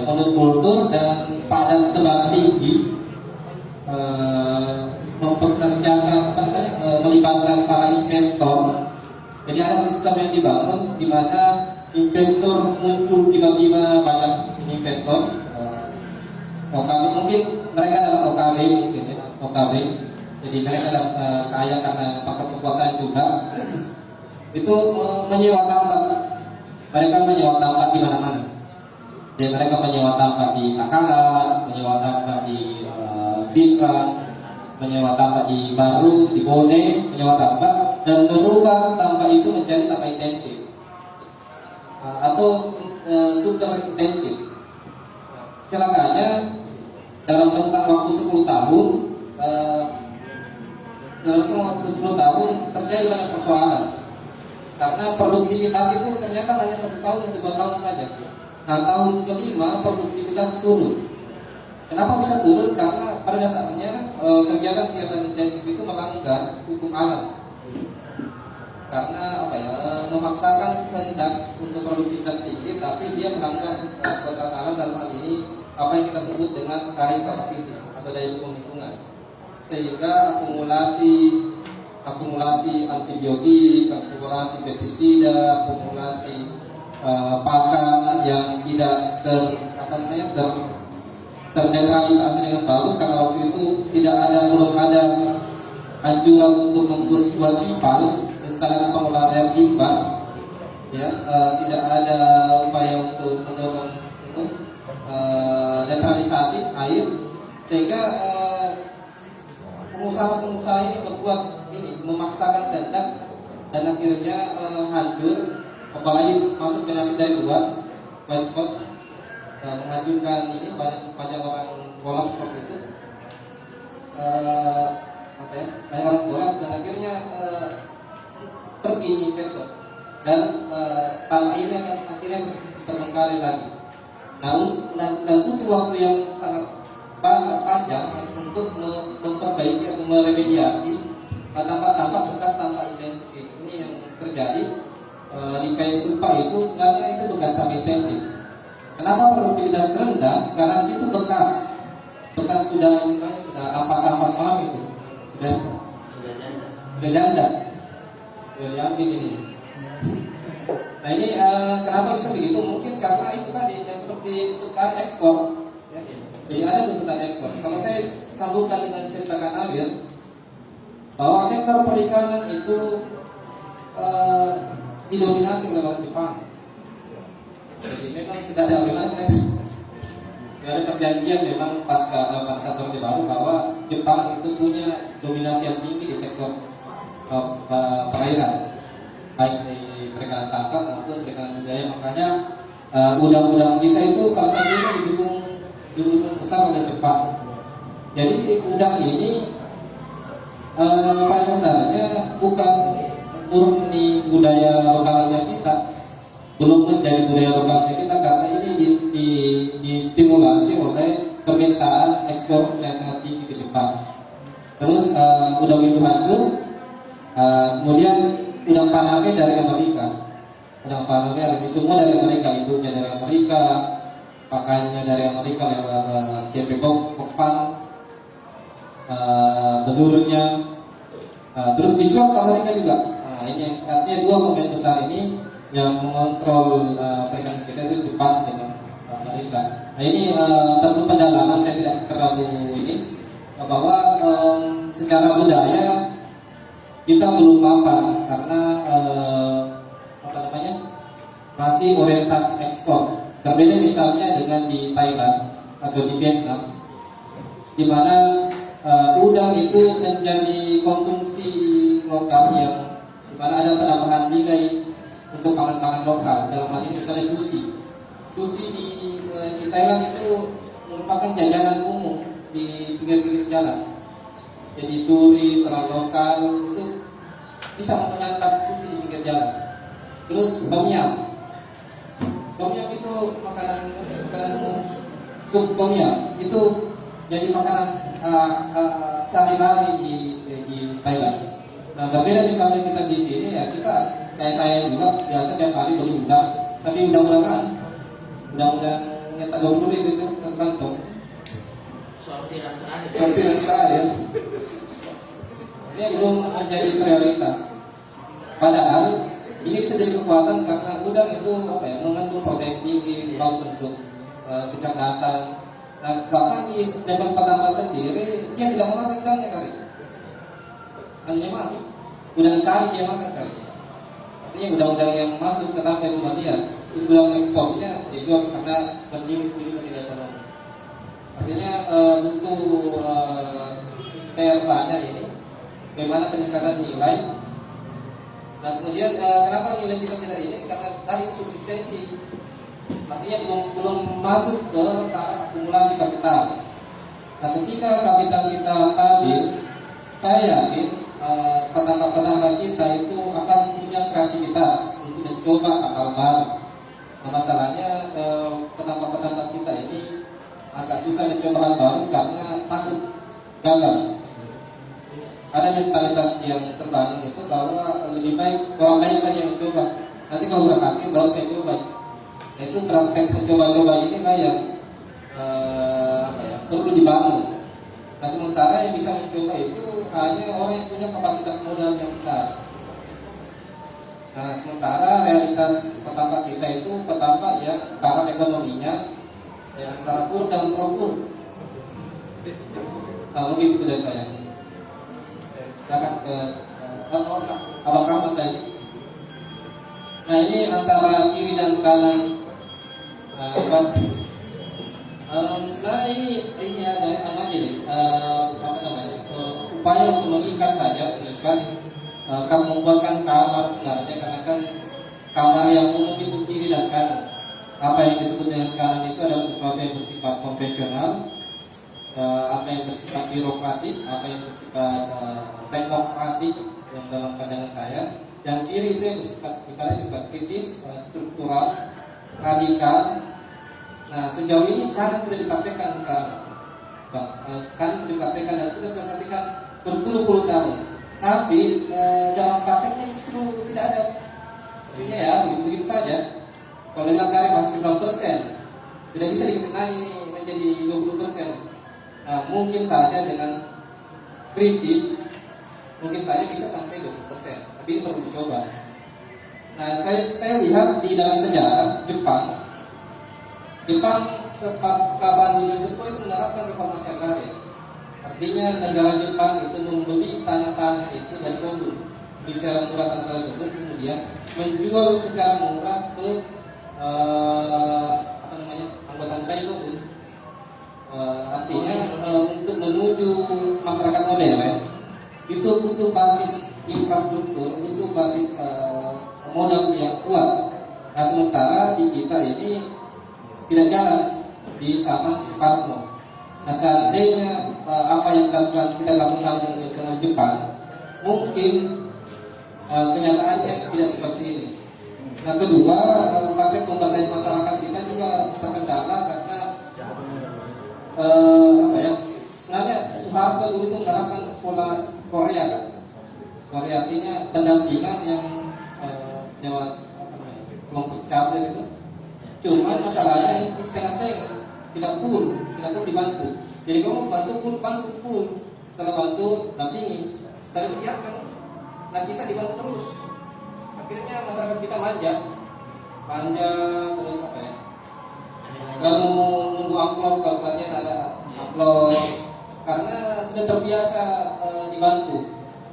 monokultur dan padan tebang tinggi, mempekerjakan melibatkan para investor. Jadi ada sistem yang dibangun di mana investor muncul tiba-tiba banyak investor. OKB mungkin mereka adalah OKB. Jadi mereka kaya karena faktor kekuasaan juga. Itu menyewa tempat. Mereka menyewa tempat di mana-mana. Jadi mereka menyewa tempat di Takalar, menyewa tempat di Bintan, menyewa tambak di Baru, di Bone, menyewa tambak dan merubah tambak itu menjadi tambak intensif atau super intensif. Celakanya dalam rentang waktu 10 tahun terjadi banyak persoalan karena produktivitas itu ternyata hanya 1 tahun atau 2 tahun saja. Nah, tahun kelima produktivitas turun. Kenapa bisa turun? Karena pada dasarnya kegiatan intensif itu melanggar hukum alam. Karena memaksakan kehendak untuk produktivitas tinggi, tapi dia melanggar kodrat alam dalam hal ini apa yang kita sebut dengan carrying capacity atau daya dukung lingkungan. Sehingga akumulasi antibiotik, akumulasi pestisida, akumulasi pakan yang tidak ternetralisasi dengan bagus karena waktu itu belum ada anjuran untuk membuat IPAL, instalasi pengelola air IPAL, ya, tidak ada upaya untuk mendorong netralisasi air, sehingga pengusaha ini berbuat memaksakan kehendak dan akhirnya hancur, apalagi masuk penyakit dari luar, white spot, menghancurkan banyak orang kolam seperti itu, banyak orang kolam dan akhirnya pergi investor dan tanah ini akan akhirnya terbengkalai lagi. Dan butuh waktu yang sangat panjang untuk memperbaiki atau meremediasi tambak bekas tambak intensif ini yang terjadi di Kayu Supa itu sebenarnya itu bekas tambak intensif. Kenapa produktivitas rendah? Karena situ bekas sudah ampas malam itu sudah janda, sudah diambil ini. Nah ini kenapa bisa begitu? Mungkin karena itu tadi seperti tuntutan ekspor, ya. Jadi ada tuntutan ekspor. Kalau saya sambungkan dengan cerita Kang Amir, bahwa sektor perikanan itu didominasi oleh orang Jepang. Jadi memang sudah ada perjanjian memang pada saat Orde Baru bahwa Jepang itu punya dominasi yang tinggi di sektor perairan, baik di perikanan tangkap maupun perikanan budaya. Makanya undang-undang kita itu salah satunya didukung besar oleh Jepang. Jadi undang ini pada dasarnya bukan murni budaya lokalnya kita, belum menjadi budaya lokalnya kita, karena ini distimulasi oleh permintaan ekspor yang sangat tinggi ke Jepang. Terus undang itu hancur, kemudian undang Paname dari Amerika. Undang Paname semua dari Amerika, induknya dari Amerika, pakannya dari Amerika lewat CP Kopang, benurnya, terus dijual ke Amerika juga. Nah, ini yang artinya dua pemain besar ini yang mengontrol perikanan kita itu Jepang dengan Amerika. Nah ini perlu pendalaman, saya tidak terlalu ini, bahwa secara budaya kita belum mapan karena masih orientasi ekspor. Berbeda misalnya dengan di Thailand atau di Vietnam, di mana udang itu menjadi konsumsi lokal yang di mana ada penambahan nilai untuk pangan-pangan lokal. Dalam hal ini misalnya sushi di Thailand itu merupakan jajanan umum di pinggir-pinggir jalan. Jadi turis orang lokal itu bisa menyantap sushi di pinggir jalan. Terus tom yum itu makanan umum. Sup tom yum itu jadi makanan sehari-hari di Thailand. Nah, berbeda misalnya kita di sini, ya kita kayak saya juga biasa tiap hari beli udang, tapi udang-udangan yang tak 20 itu satu kantong. Sortiran terakhir. Ini belum menjadi prioritas. Padahal ini bisa jadi kekuatan karena udang itu mengandung protein tinggi, bagus untuk kecerdasan. Nah, bahkan di level pertama sendiri dia tidak memakan udangnya kali. Hanya mati. Udang cari dia makan kali. Artinya udang-udang yang masuk ke rantai kematian, udang ekspornya dijual karena lebih tidak ekonomi. Artinya butuh PRK-nya ini, bagaimana peningkatan nilai. Nah kemudian kenapa nilai kita tidak ini? Karena tadi subsistensi, artinya belum masuk ke taraf akumulasi kapital. Nah ketika kapital kita stabil, saya yakin petambak-petambak kita itu akan punya kreativitas untuk mencoba hal baru. Nah masalahnya petambak-petambak kita ini agak susah mencoba hal baru karena takut gagal. Ada mentalitas yang terbangun itu bahwa lebih baik orang lain saja yang mencoba. Nanti kalau berhasil baru saya coba. Nah, itu praktek mencoba-coba ini kayak perlu dibangun. Nah sementara yang bisa mencoba itu hanya orang yang punya kapasitas modal yang besar. Nah sementara realitas petambak kita itu petambak yang taraf ekonominya yang antara pur dan pro-pur. Nah mungkin itu dari saya. Silakan ke Abang Rahmat tadi. Nah ini antara kiri dan kanan. Sebenarnya ini ada apa nih? Apa namanya? Upaya untuk mengikat saja, kamu membuatkan kamar sebenarnya karena kan kamar yang umum itu kiri dan kanan. Apa yang disebut dengan kanan itu adalah sesuatu yang bersifat konvensional, apa yang bersifat birokratik, apa yang bersifat teknokratik yang dalam pandangan saya. Yang kiri itu yang bersifat kritis, struktural, radikal. Nah sejauh ini kanan sudah dipraktekkan kanan sudah dipraktekkan dan sudah dipraktekkan berpuluh-puluh tahun. Tapi dalam prakteknya justru tidak ada. Maksudnya ya begitu saja. Kalau dengan karya masih 9%, tidak bisa disenangi menjadi 20%. Nah, mungkin saja dengan kritis, mungkin saja bisa sampai 20%. Tapi ini perlu dicoba. Nah, saya lihat di dalam sejarah Jepang pasca dunia Jepang itu menerapkan reformasi agraria. Artinya negara Jepang itu membeli tanah-tanah itu dari Shogun, bicara murah tanah-tanah Shogun, kemudian menjual secara murah ke anggota Shogun. Artinya untuk menuju masyarakat modern itu butuh basis infrastruktur, butuh basis modal yang kuat. Nah sementara di kita ini tidak jalan di zaman Soekarno. Nah seandainya apa yang kita lakukan sama dengan Jepang, mungkin kenyataannya tidak seperti ini. Nah kedua, praktek pembahasan masyarakat kita juga terkendala karena sebenarnya Soeharto dulu itu menerapkan pola Korea kan. Korea artinya pendampingan yang kelompok cabai itu. Cuma masalahnya setengah-setengah, tidak full dibantu. Jadi kamu bantu full, setelah bantu dampingi, setelah dibiarkan, nah kita dibantu terus. Akhirnya masyarakat kita manja terus selalu nunggu amplop kalau kalian ada amplop karena sudah terbiasa dibantu.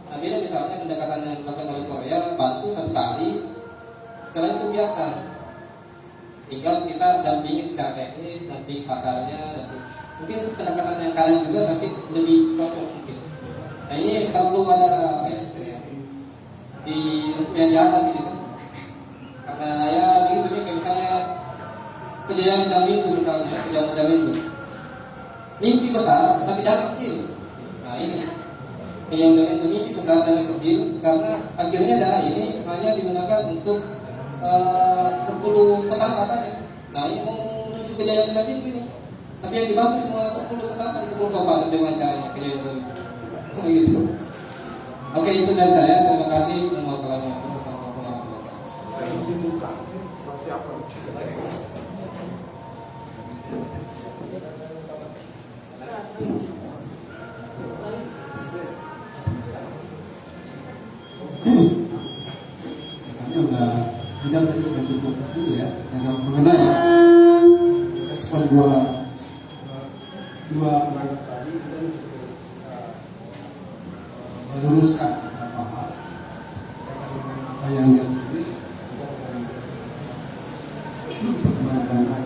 Nah beda misalnya pendekatan yang dilakukan oleh Korea, bantu satu kali, setelah itu biarkan. Tinggal kita dampingi secara teknis, dampingi pasarnya, mungkin pendekatan yang kanan juga tapi lebih cocok mungkin. Nah ini perlu ada di yang di atas ini kan, karena ya begitu nih kayak misalnya kejayaan Damindu misalnya, kejayaan Damindu mimpi besar tapi dana kecil. Nah ini kejayaan Damindu mimpi besar dana kecil karena akhirnya dana ini hanya digunakan untuk 10 petambak saja. Nah ini mau menuju kejayaan Damindu ini, tapi yang dibantu semua 10 petambak di 10 kabupaten dengan caranya kejayaan Damindu. Begitu. Oke itu dari saya. Terima kasih. Kita tadi sudah cukup itu ya, yang mengenai respon dua penanggap tadi kita cukup bisa meluruskan beberapa hal dengan apa yang dia tulis perkembangan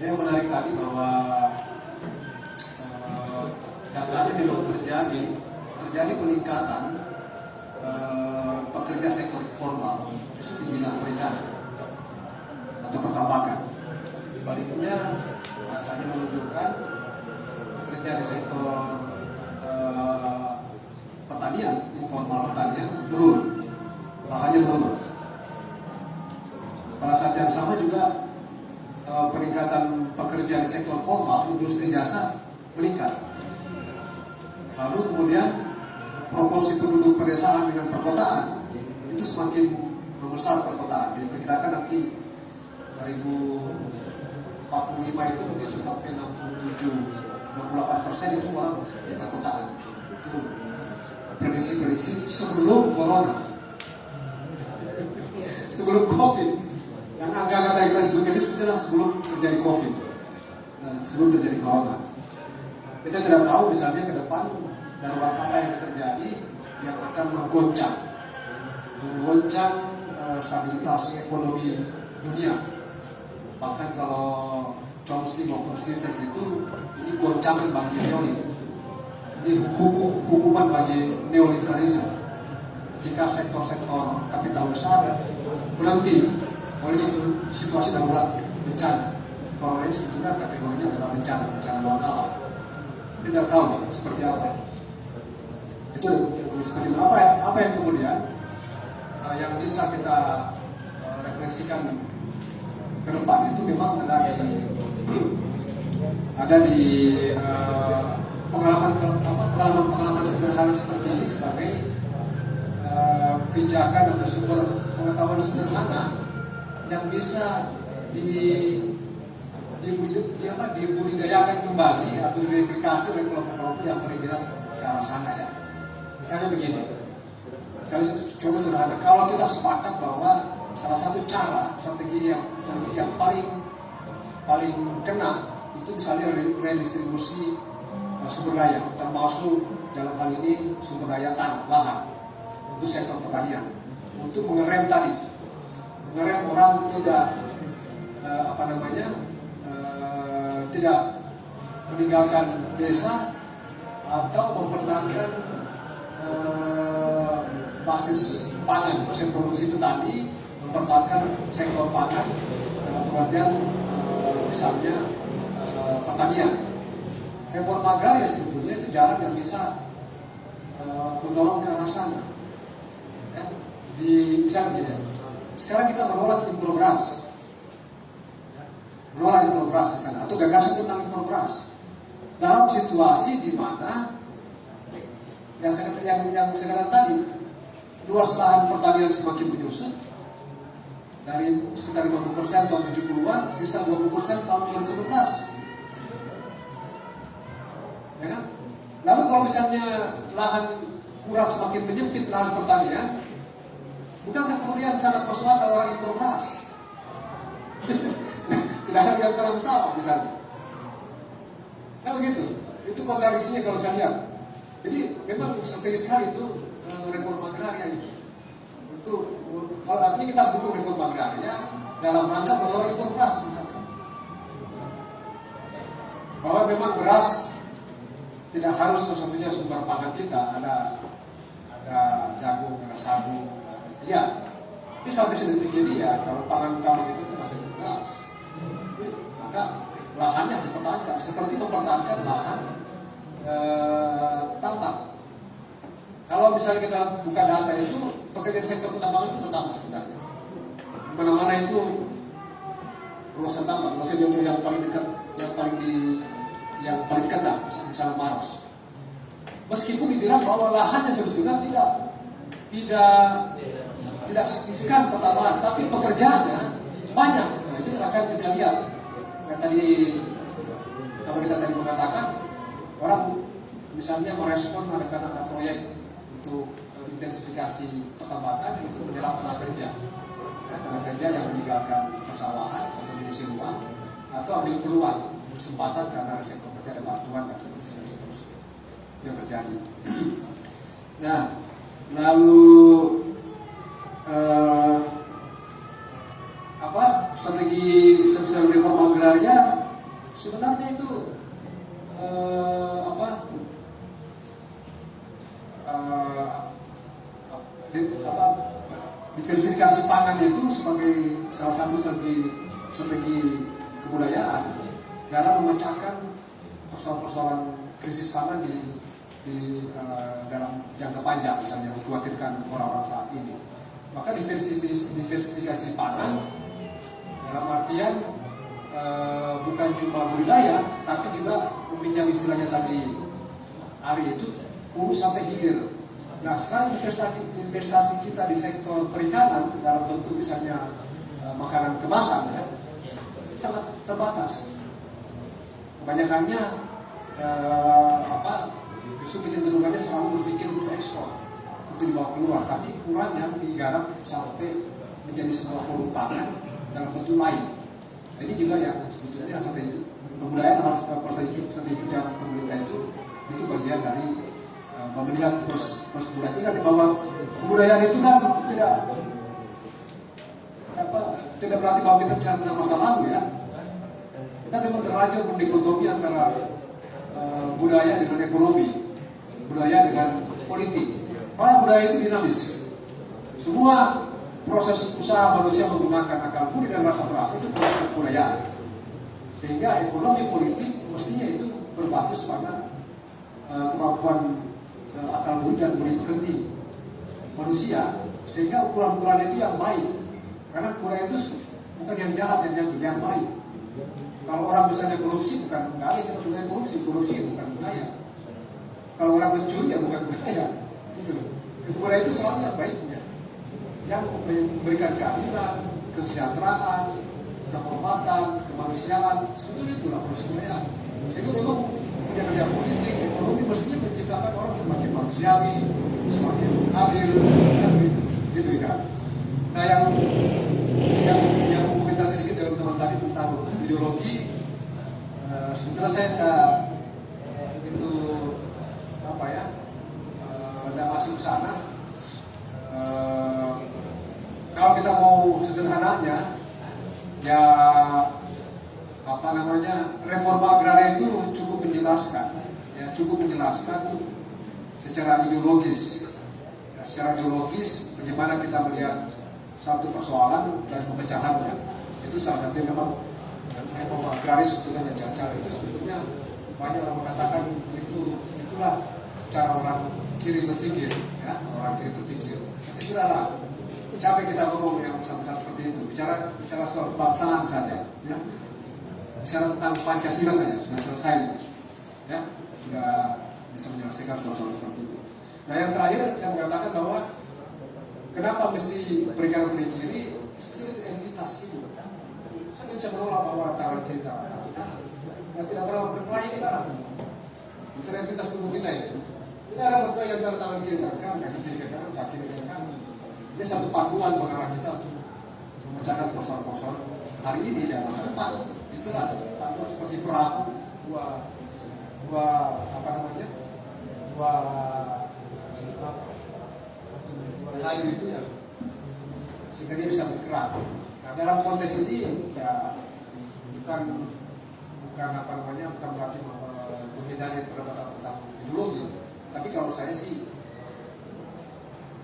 Saya menarik tadi bahwa datanya memang terjadi peningkatan pekerja sektor informal justru di bidang perikanan atau pertambangan. Sebaliknya datanya menunjukkan pekerja di sektor pertanian, informal pertanian menurun, lahannya menurun. Pada saat yang sama juga peningkatan pekerja di sektor formal, industri jasa meningkat. Lalu kemudian proporsi penduduk pedesaan dengan perkotaan itu semakin membesar perkotaan. Diperkirakan nanti 2045 itu begitu sampai 67-68% itu orang di perkotaan. Itu prediksi-prediksi sebelum corona, sebelum COVID. Yang angka-angka tadi kita sebutkan ini sebetulnya sebelum terjadi COVID, sebelum terjadi corona. Kita tidak tahu misalnya ke depan darurat apa yang akan terjadi yang akan menggoncang stabilitas ekonomi dunia. Bahkan kalau Chomsky maupun Zizek itu ini goncangan bagi neolit, ini hukuman bagi neoliberalisme. Ketika sektor-sektor kapital besar berhenti oleh situasi darurat bencana, corona ini sebetulnya kategorinya adalah bencana luar alam. Tidak tahu seperti apa. Itu seperti apa yang kemudian yang bisa kita refleksikan ke depan itu memang ada di pengalaman sederhana seperti ini sebagai pijakan atau sumber pengetahuan sederhana yang bisa dibudidayakan kembali atau direplikasi oleh kelompok-kelompok yang bergerak ke arah sana ya. Misalnya begini, contoh sederhana, kalau kita sepakat bahwa salah satu cara strategi yang paling kena itu misalnya redistribusi sumber daya, termasuk dalam hal ini sumber daya tanah, lahan untuk sektor pertanian, untuk mengerem orang tidak tidak meninggalkan desa atau mempertahankan basis pangan, proses produksi itu tadi, mempertahankan sektor pangan dalam pengertian misalnya pertanian. Reforma agraria sebetulnya itu jalan yang bisa mendorong ke arah sana. Ya, misalnya begini, sekarang kita menolak impor beras, di sana, atau gagasan tentang impor beras dalam situasi di mana yang sekarang tadi luas lahan pertanian semakin menyusut dari sekitar 50% tahun 70-an, sisa 20% tahun 2019. Ya kan? Lalu kalau misalnya lahan kurang semakin menyempit lahan pertanian, bukankah kemudian sangat masuk akal orang impor beras? Tidak ada yang terlalu salah misalnya. Nah begitu, itu kontradiksinya kalau saya lihat. Jadi memang strategi sekali itu reforma agraria itu. Kalau artinya kita harus dukung reforma agraria dalam rangka menolak impor beras misalkan. Bahwa memang beras tidak harus satu-satunya sumber pangan kita, ada jagung, ada sagu, ya. Tapi sampai sedetik ini ya kalau pangan utama itu masih beras. Maka lahannya harus dipertahankan, seperti mempertahankan lahan tambang. Kalau misalnya kita buka data itu, pekerjaan sektor pertambangan itu bertambah sebenarnya. Mana-mana itu luasan tambang, luasan yang paling dekat, yang paling kena, misalnya Maros. Meskipun dibilang bahwa lahannya sebetulnya tidak signifikan pertambangan, tapi pekerjaannya banyak. Nah, itu akan kita lihat. Nah, kalau kita tadi mengatakan orang misalnya merespon ada proyek untuk intensifikasi pertambangan untuk menyerap tenaga kerja, tenaga kerja yang meninggalkan persawahan atau mengisi ruang atau ambil peluang kesempatan karena sektor kerja ada bantuan dan seterusnya yang terjadi. Nah, lalu strategi sosial reforma agraria sebenarnya itu diversifikasi pangan itu sebagai salah satu strategi kebudayaan dalam memecahkan persoalan-persoalan krisis pangan di dalam jangka panjang, misalnya dikhawatirkan orang-orang saat ini. Maka diversifikasi pangan dalam artian bukan cuma budidaya, tapi juga meminjam istilahnya tadi Ari itu hulu sampai hilir. Nah sekarang investasi kita di sektor perikanan dalam bentuk misalnya makanan kemasan ya, sangat terbatas. Kebanyakannya justru kecenderungannya selalu berpikir untuk ekspor, untuk dibawa keluar, tapi kurangnya digarap sampai menjadi sebuah produk pangan dalam bentuk lain. Nah, ini juga yang sebetulnya strategi kebudayaan harus strategi kerja pemerintah itu bagian dari melihat proses kebudayaan. Ingat bahwa kebudayaan itu kan tidak berarti bahwa kita bicara tentang masa lalu ya. Kita memang terlajur berdikotomi antara budaya dengan ekonomi, budaya dengan politik. Karena budaya itu dinamis. Semua proses usaha manusia menggunakan akal budi dan rasa perasa itu proses kebudayaan. Sehingga ekonomi politik mestinya itu berbasis pada kemampuan akal budi dan budi pekerti manusia, sehingga ukuran-ukuran itu yang baik. Karena kebudayaan itu bukan yang jahat, yang baik. Kalau orang misalnya korupsi, bukan nggak ada istilah budaya korupsi bukan budaya. Kalau orang mencuri ya bukan budaya. Gitu. Budaya itu selalu yang baiknya, yang memberikan keadilan, kesejahteraan, kehormatan, kemanusiaan. Sebetulnya itulah proses kebudayaan. Sehingga memang kerja politik, ekonomi mestinya menciptakan orang semakin manusiawi, semakin adil, dan gitu kan. Nah yang komentar sedikit dengan teman tadi tentang ideologi, sebetulnya saya tidak masuk ke sana. Kalau kita mau sederhananya, ya reforma agraria itu cukup menjelaskan secara ideologis, bagaimana kita melihat satu persoalan dan pemecahannya. Itu salah satunya memang reforma agraria sebetulnya cara itu sebetulnya banyak orang mengatakan itulah cara orang kiri berpikir, ya, orang kiri berpikir. Tapi sudahlah, capek kita ngomong yang sama-sama seperti itu. Bicara soal kebangsaan saja, ya. Bicara tentang Pancasila saja sudah selesai, ya, sudah bisa menyelesaikan soal-soal seperti itu. Nah yang terakhir saya mengatakan bahwa kenapa mesti perikanan kiri sebetulnya itu entitas itu. Saya bisa menolak bahwa tangan kita, tidak pernah berkelahi kita. Itu entitas tubuh kita itu. Tidak ada berkelahi antara tangan kiri dan kanan, kaki kiri ke kanan, kaki kiri ke kanan. Ini satu panduan mengarah kita untuk memecahkan persoalan-persoalan hari ini dan masa depan. Itulah panduan seperti perahu, dua layu itu ya, sehingga dia bisa bergerak. Nah dalam konteks ini ya bukan berarti menghindari perdebatan tentang ideologi. Tapi kalau saya sih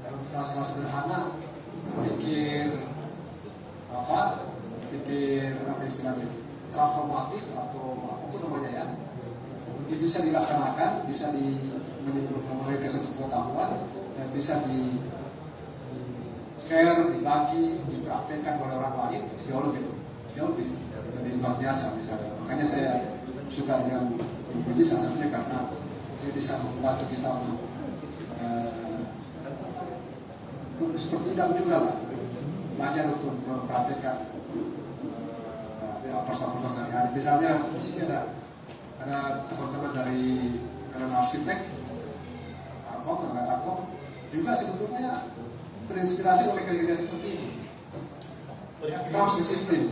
dalam istilah sederhana berpikir apa istilahnya transformatif atau apapun namanya ya, bisa dilaksanakan, bisa memiliki satu pengetahuan dan bisa di share, dibagi, dipraktekkan oleh orang lain, itu jauh lebih luar biasa misalnya. Makanya saya suka dengan buku ini salah satunya karena dia bisa membantu kita untuk seperti Idam juga lah, belajar untuk mempraktekkan persoalan-persoalan sehari-hari. Misalnya di sini ada teman-teman dari arsitek, Arkom juga sebetulnya terinspirasi oleh kerja seperti ini. Transdisiplin.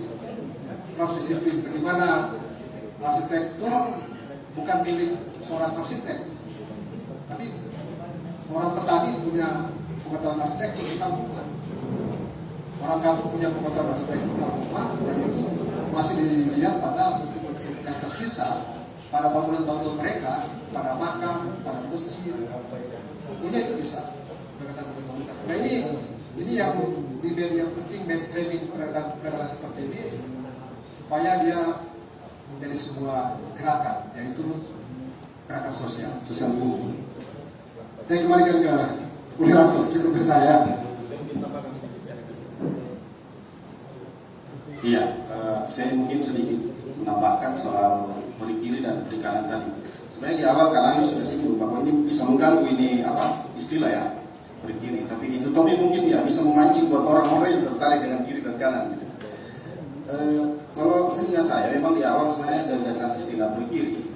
Bagaimana arsitektur bukan milik seorang arsitek, tapi orang petani punya pengetahuan arsitektur tentang rumah, orang kampung punya pengetahuan arsitektur tentang rumah, dan itu masih dilihat pada bentuk-bentuk yang tersisa pada bangunan-bangunan mereka, pada makam, pada masjid, sebetulnya itu bisa pendekatan komunitas. Nah ini yang penting mainstreaming pendekatan seperti ini supaya dia menjadi sebuah gerakan, yaitu gerakan sosial hukum. Saya kembalikan ke moderator, cukup ke saya. Iya, saya mungkin sedikit menambahkan soal perikiri dan perikanan tadi. Sebenarnya di awal Kang sudah singgung bahwa ini bisa mengganggu ini istilah ya perikiri. Tapi itu Tommy mungkin ya bisa memancing buat orang-orang yang tertarik dengan kiri dan kanan gitu. Kalau seingat saya memang di awal sebenarnya gagasan istilah perikiri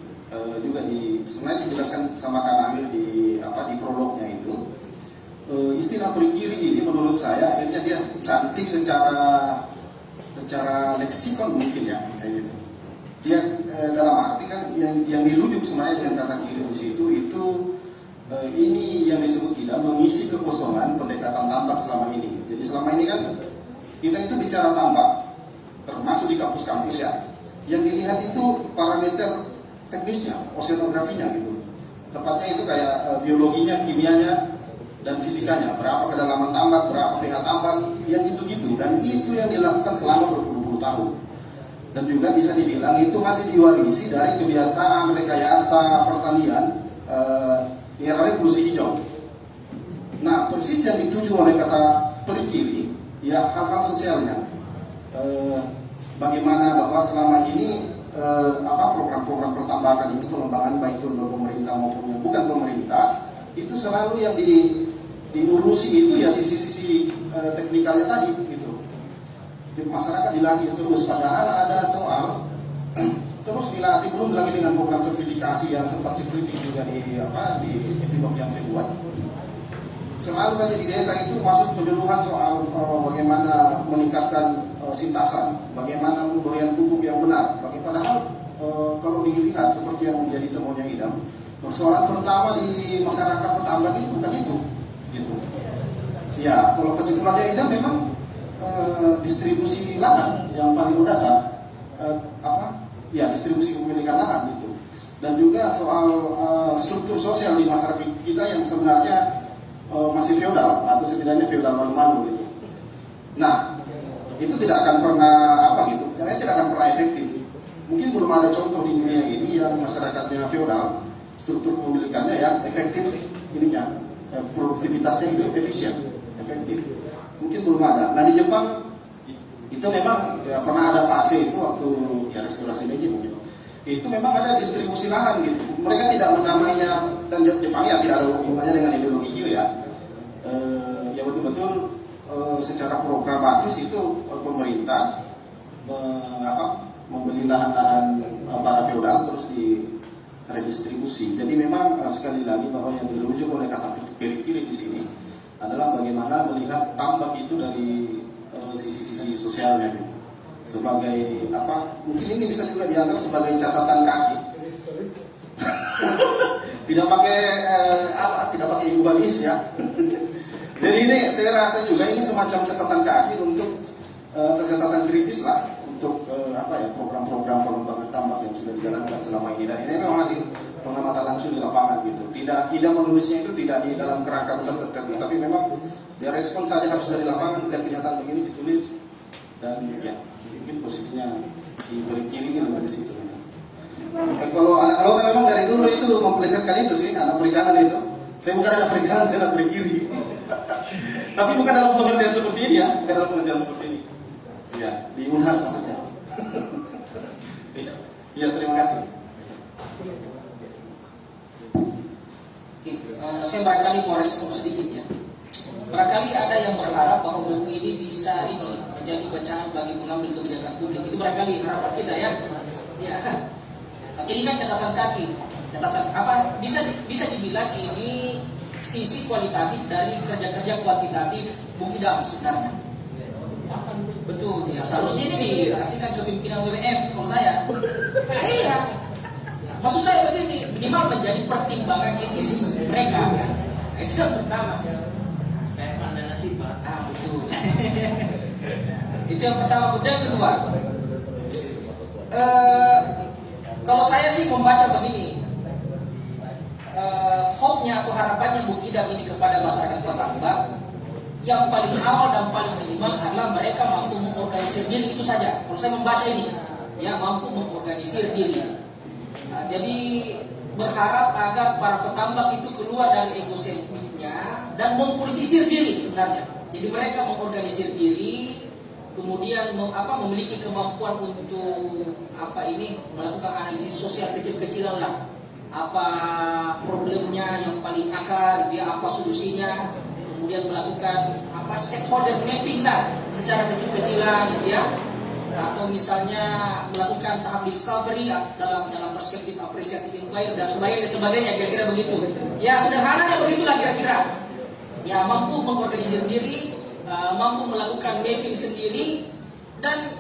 juga sebenarnya dijelaskan sama Kang Amir di prolognya itu. Istilah perikiri ini menurut saya akhirnya dia cantik secara leksikon mungkin ya kayak gitu. Dia dalam arti kan yang dirujuk sebenarnya dengan kata kiri di situ itu ini yang disebut tidak mengisi kekosongan pendekatan tambak selama ini. Jadi selama ini kan kita itu bicara tambak termasuk di kampus-kampus ya. Yang dilihat itu parameter teknisnya, oceanografinya gitu. Tepatnya itu kayak biologinya, kimianya, dan fisikanya, berapa kedalaman tambak, berapa pH tambak, yang gitu-gitu. Dan itu yang dilakukan selama berpuluh-puluh tahun. Dan juga bisa dibilang itu masih diwarisi dari kebiasaan rekayasa pertanian di era revolusi hijau. Nah, persis yang dituju oleh kata perikiri, ya hal-hal sosialnya. Bagaimana bahwa selama ini program-program pertambangan itu pengembangan baik itu dari pemerintah maupun yang bukan pemerintah itu selalu yang diurusi itu ya sisi-sisi teknikalnya tadi gitu. Di masyarakat dilatih terus, padahal ada soal terus dilatih belum lagi dengan program sertifikasi yang sempat sekritik juga di epilog yang saya buat. Selalu saja di desa itu masuk penyuluhan soal bagaimana meningkatkan sintasan, bagaimana pemberian pupuk yang benar. Padahal kalau dilihat seperti yang menjadi temuannya Idam, persoalan pertama di masyarakat petambak itu bukan itu, gitu. Ya, kalau kesimpulannya Idam memang distribusi lahan yang paling mendasar, distribusi kepemilikan lahan itu, dan juga soal struktur sosial di masyarakat kita yang sebenarnya masih feodal atau setidaknya feodal malu-malu gitu. Nah, itu tidak akan pernah tidak akan pernah efektif. Mungkin belum ada contoh di dunia ini yang masyarakatnya feodal, struktur kepemilikannya yang efektif ininya, produktivitasnya itu efektif. Mungkin belum ada. Nah di Jepang itu memang pernah ada fase itu waktu restorasi Meiji mungkin. Itu memang ada distribusi lahan gitu. Mereka tidak menamainya, dan Jepang ya tidak ada hubungannya dengan ideologi ya. Ya betul-betul secara programatis itu pemerintah membeli lahan-lahan para feodal terus diredistribusi. Jadi memang sekali lagi bahwa yang dirujuk oleh kata perikiri di sini adalah bagaimana melihat tambak itu dari sisi-sisi sosialnya gitu. Sebagai mungkin ini bisa juga dianggap sebagai catatan kaki. tidak pakai ibu balis ya. Jadi ini saya rasa juga ini semacam catatan kaki untuk catatan kritis lah untuk program-program pengembangan tambak yang sudah dijalankan selama ini, dan ini memang masih pengamatan langsung di lapangan gitu. Tidak menulisnya itu tidak di dalam kerangka besar tertentu, tapi memang dia respon saja harus dari lapangan, lihat kenyataan begini ditulis, dan ya mungkin posisinya si perikiri ini di situ. Kalau anak lautan memang dari dulu itu mempelesetkan itu sih, anak perikanan itu. Saya bukan anak perikanan, saya anak perikiri. Tapi bukan dalam pengertian seperti ini ya, bukan dalam pengertian seperti ini. Ya, di Unhas maksudnya. Iya, terima kasih. Saya barangkali mau respon sedikit ya. Barangkali ada yang berharap bahwa buku ini bisa menjadi bacaan bagi pengambil kebijakan publik. Itu barangkali harapan kita ya. Ya. Tapi ini kan catatan kaki. Catatan bisa dibilang ini sisi kualitatif dari kerja-kerja kuantitatif Bung Idam sebenarnya. Betul ya, seharusnya ini dikasihkan ke pimpinan WWF kalau saya. Nah, iya. Maksud saya begini, minimal menjadi pertimbangan etis mereka. Itu yang pertama. Kayak pandang nasib, Pak. Betul. Itu yang pertama. Kemudian kedua, Kalau saya sih membaca begini, hope-nya atau harapannya Bung Idam ini kepada masyarakat Petambak, yang paling awal dan paling minimal adalah mereka mampu mengorganisir diri, itu saja. Kalau saya membaca ini, ya, mampu mengorganisir diri. Nah, jadi berharap agar para petambak itu keluar dari egosentriknya dan mempolitisir diri sebenarnya. Jadi mereka mengorganisir diri, kemudian memiliki kemampuan untuk melakukan analisis sosial kecil-kecilan lah. Apa problemnya yang paling akar, gitu ya, apa solusinya, kemudian melakukan stakeholder mapping lah secara kecil-kecilan, gitu ya, atau misalnya melakukan tahap discovery dalam perspektif apresiatif inquiry dan sebagainya, kira-kira begitu. Ya sederhananya begitulah kira-kira. Ya mampu mengorganisir diri, mampu melakukan mapping sendiri, dan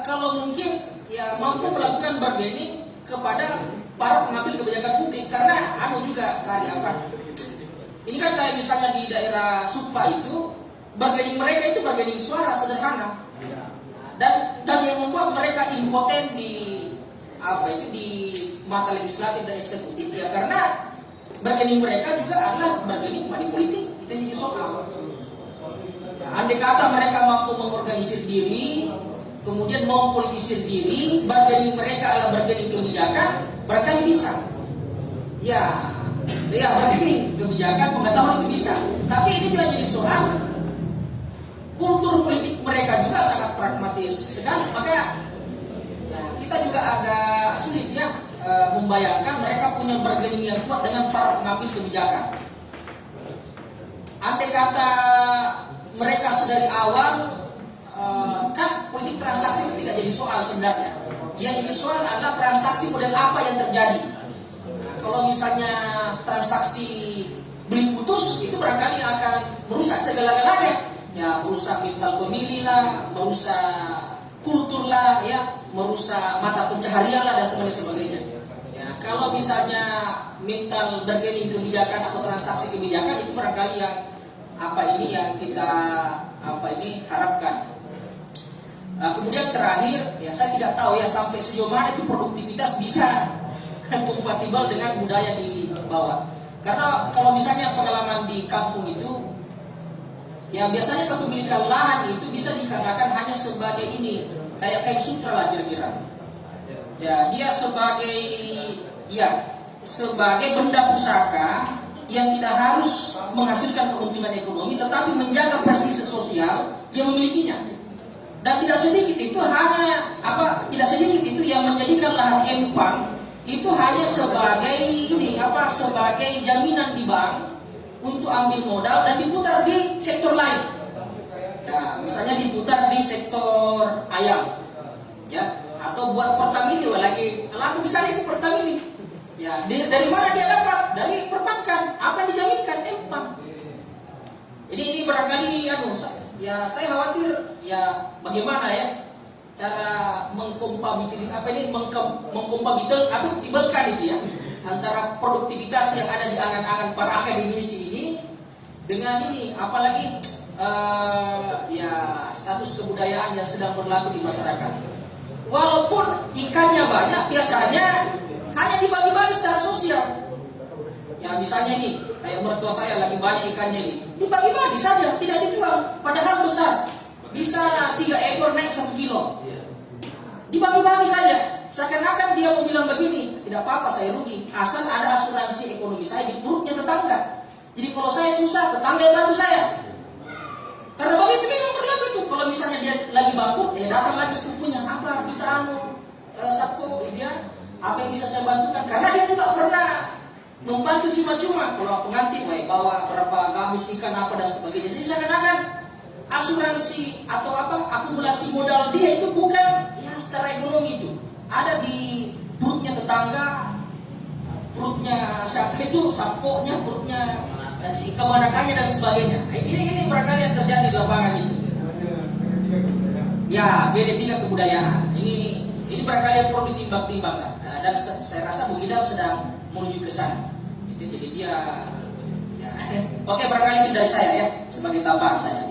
kalau mungkin ya mampu melakukan bargaining kepada para pengambil kebijakan publik, karena juga kearifan. Ini kan kayak misalnya di daerah Supa itu, bargaining mereka itu bargaining suara sederhana, dan yang membuat mereka impoten di mata legislatif dan eksekutif, ya karena bargaining mereka juga adalah bargaining money politik. Itu jadi soal. Andai kata mereka mampu mengorganisir diri, kemudian mempolitisir diri, bargaining mereka adalah bargaining kebijakan, barangkali bisa. Ya bargaining kebijakan, pengetahuan itu bisa. Tapi ini juga jadi soal kultur politik mereka juga sangat pragmatis sekali. Maka kita juga agak sulit ya membayangkan mereka punya bargaining yang kuat dengan para pengambil kebijakan. Andai kata mereka sedari awal, kan politik transaksi itu tidak jadi soal sebenarnya. Yang jadi soal adalah transaksi model apa yang terjadi. Kalau misalnya transaksi beli putus, itu barangkali akan merusak segala-galanya. Ya, merusak mental pemilih lah, merusak kultur lah, ya, merusak mata pencaharian lah, dan sebagainya. Ya, kalau misalnya mental bargaining kebijakan atau transaksi kebijakan, itu barangkali yang yang kita harapkan. Kemudian terakhir, ya saya tidak tahu ya sampai sejauh mana itu produktivitas bisa kompatibel dengan budaya di bawah. Karena kalau misalnya pengalaman di kampung itu, ya biasanya kepemilikan lahan itu bisa dikatakan hanya sebagai kayak sutra lah kira-kira. Ya, dia sebagai benda pusaka yang tidak harus menghasilkan keuntungan ekonomi, tetapi menjaga prestise sosial yang memilikinya. Dan tidak sedikit itu yang menjadikan lahan empang itu hanya sebagai sebagai jaminan di bank untuk ambil modal dan diputar di sektor lain. Ya, misalnya diputar di sektor ayam, ya, atau buat Pertamini lagi misalnya itu Pertamini. Ya, dari mana dia dapat? Dari perbankan. Apa yang dijaminkan? Empang. Jadi ini barangkali saya khawatir ya bagaimana ya cara mengkompatibilkan itu ya antara produktivitas yang ada di angan-angan para akademisi ini dengan ini, apalagi status kebudayaan yang sedang berlaku di masyarakat. Walaupun ikannya banyak, biasanya hanya dibagi-bagi secara sosial. Ya misalnya ini, kayak mertua saya lagi banyak ikannya ini, dibagi-bagi saja, tidak dijual. Padahal besar, bisa 3 ekor naik 1 kilo. Dibagi-bagi saja. Seakan-akan dia mau bilang begini, tidak apa-apa saya rugi, asal ada asuransi ekonomi saya di perutnya tetangga. Jadi kalau saya susah, tetangga yang bantu saya. Karena begitu memang berlaku itu. Kalau misalnya dia lagi bangkrut, datang lagi sepupunya, apa kita satpol dia, apa yang bisa saya bantukan? Karena dia juga pernah membantu cuma-cuma. Kalau pengantin, bawa berapa gabus ikan apa dan sebagainya. Jadi seakan-akan asuransi atau akumulasi modal dia itu bukan secara ekonomi itu. Ada di perutnya tetangga, perutnya siapa itu, sapoknya, perutnya kemanakannya dan sebagainya. Ini barangkali yang terjadi di lapangan itu. Ya, genetika kebudayaan. Ini barangkali yang perlu ditimbang-timbangkan. Dan saya rasa Bu Idam sedang menuju ke sana. Itu jadi dia. Ya. Oke, barangkali itu dari saya ya, sebagai tambahan saja.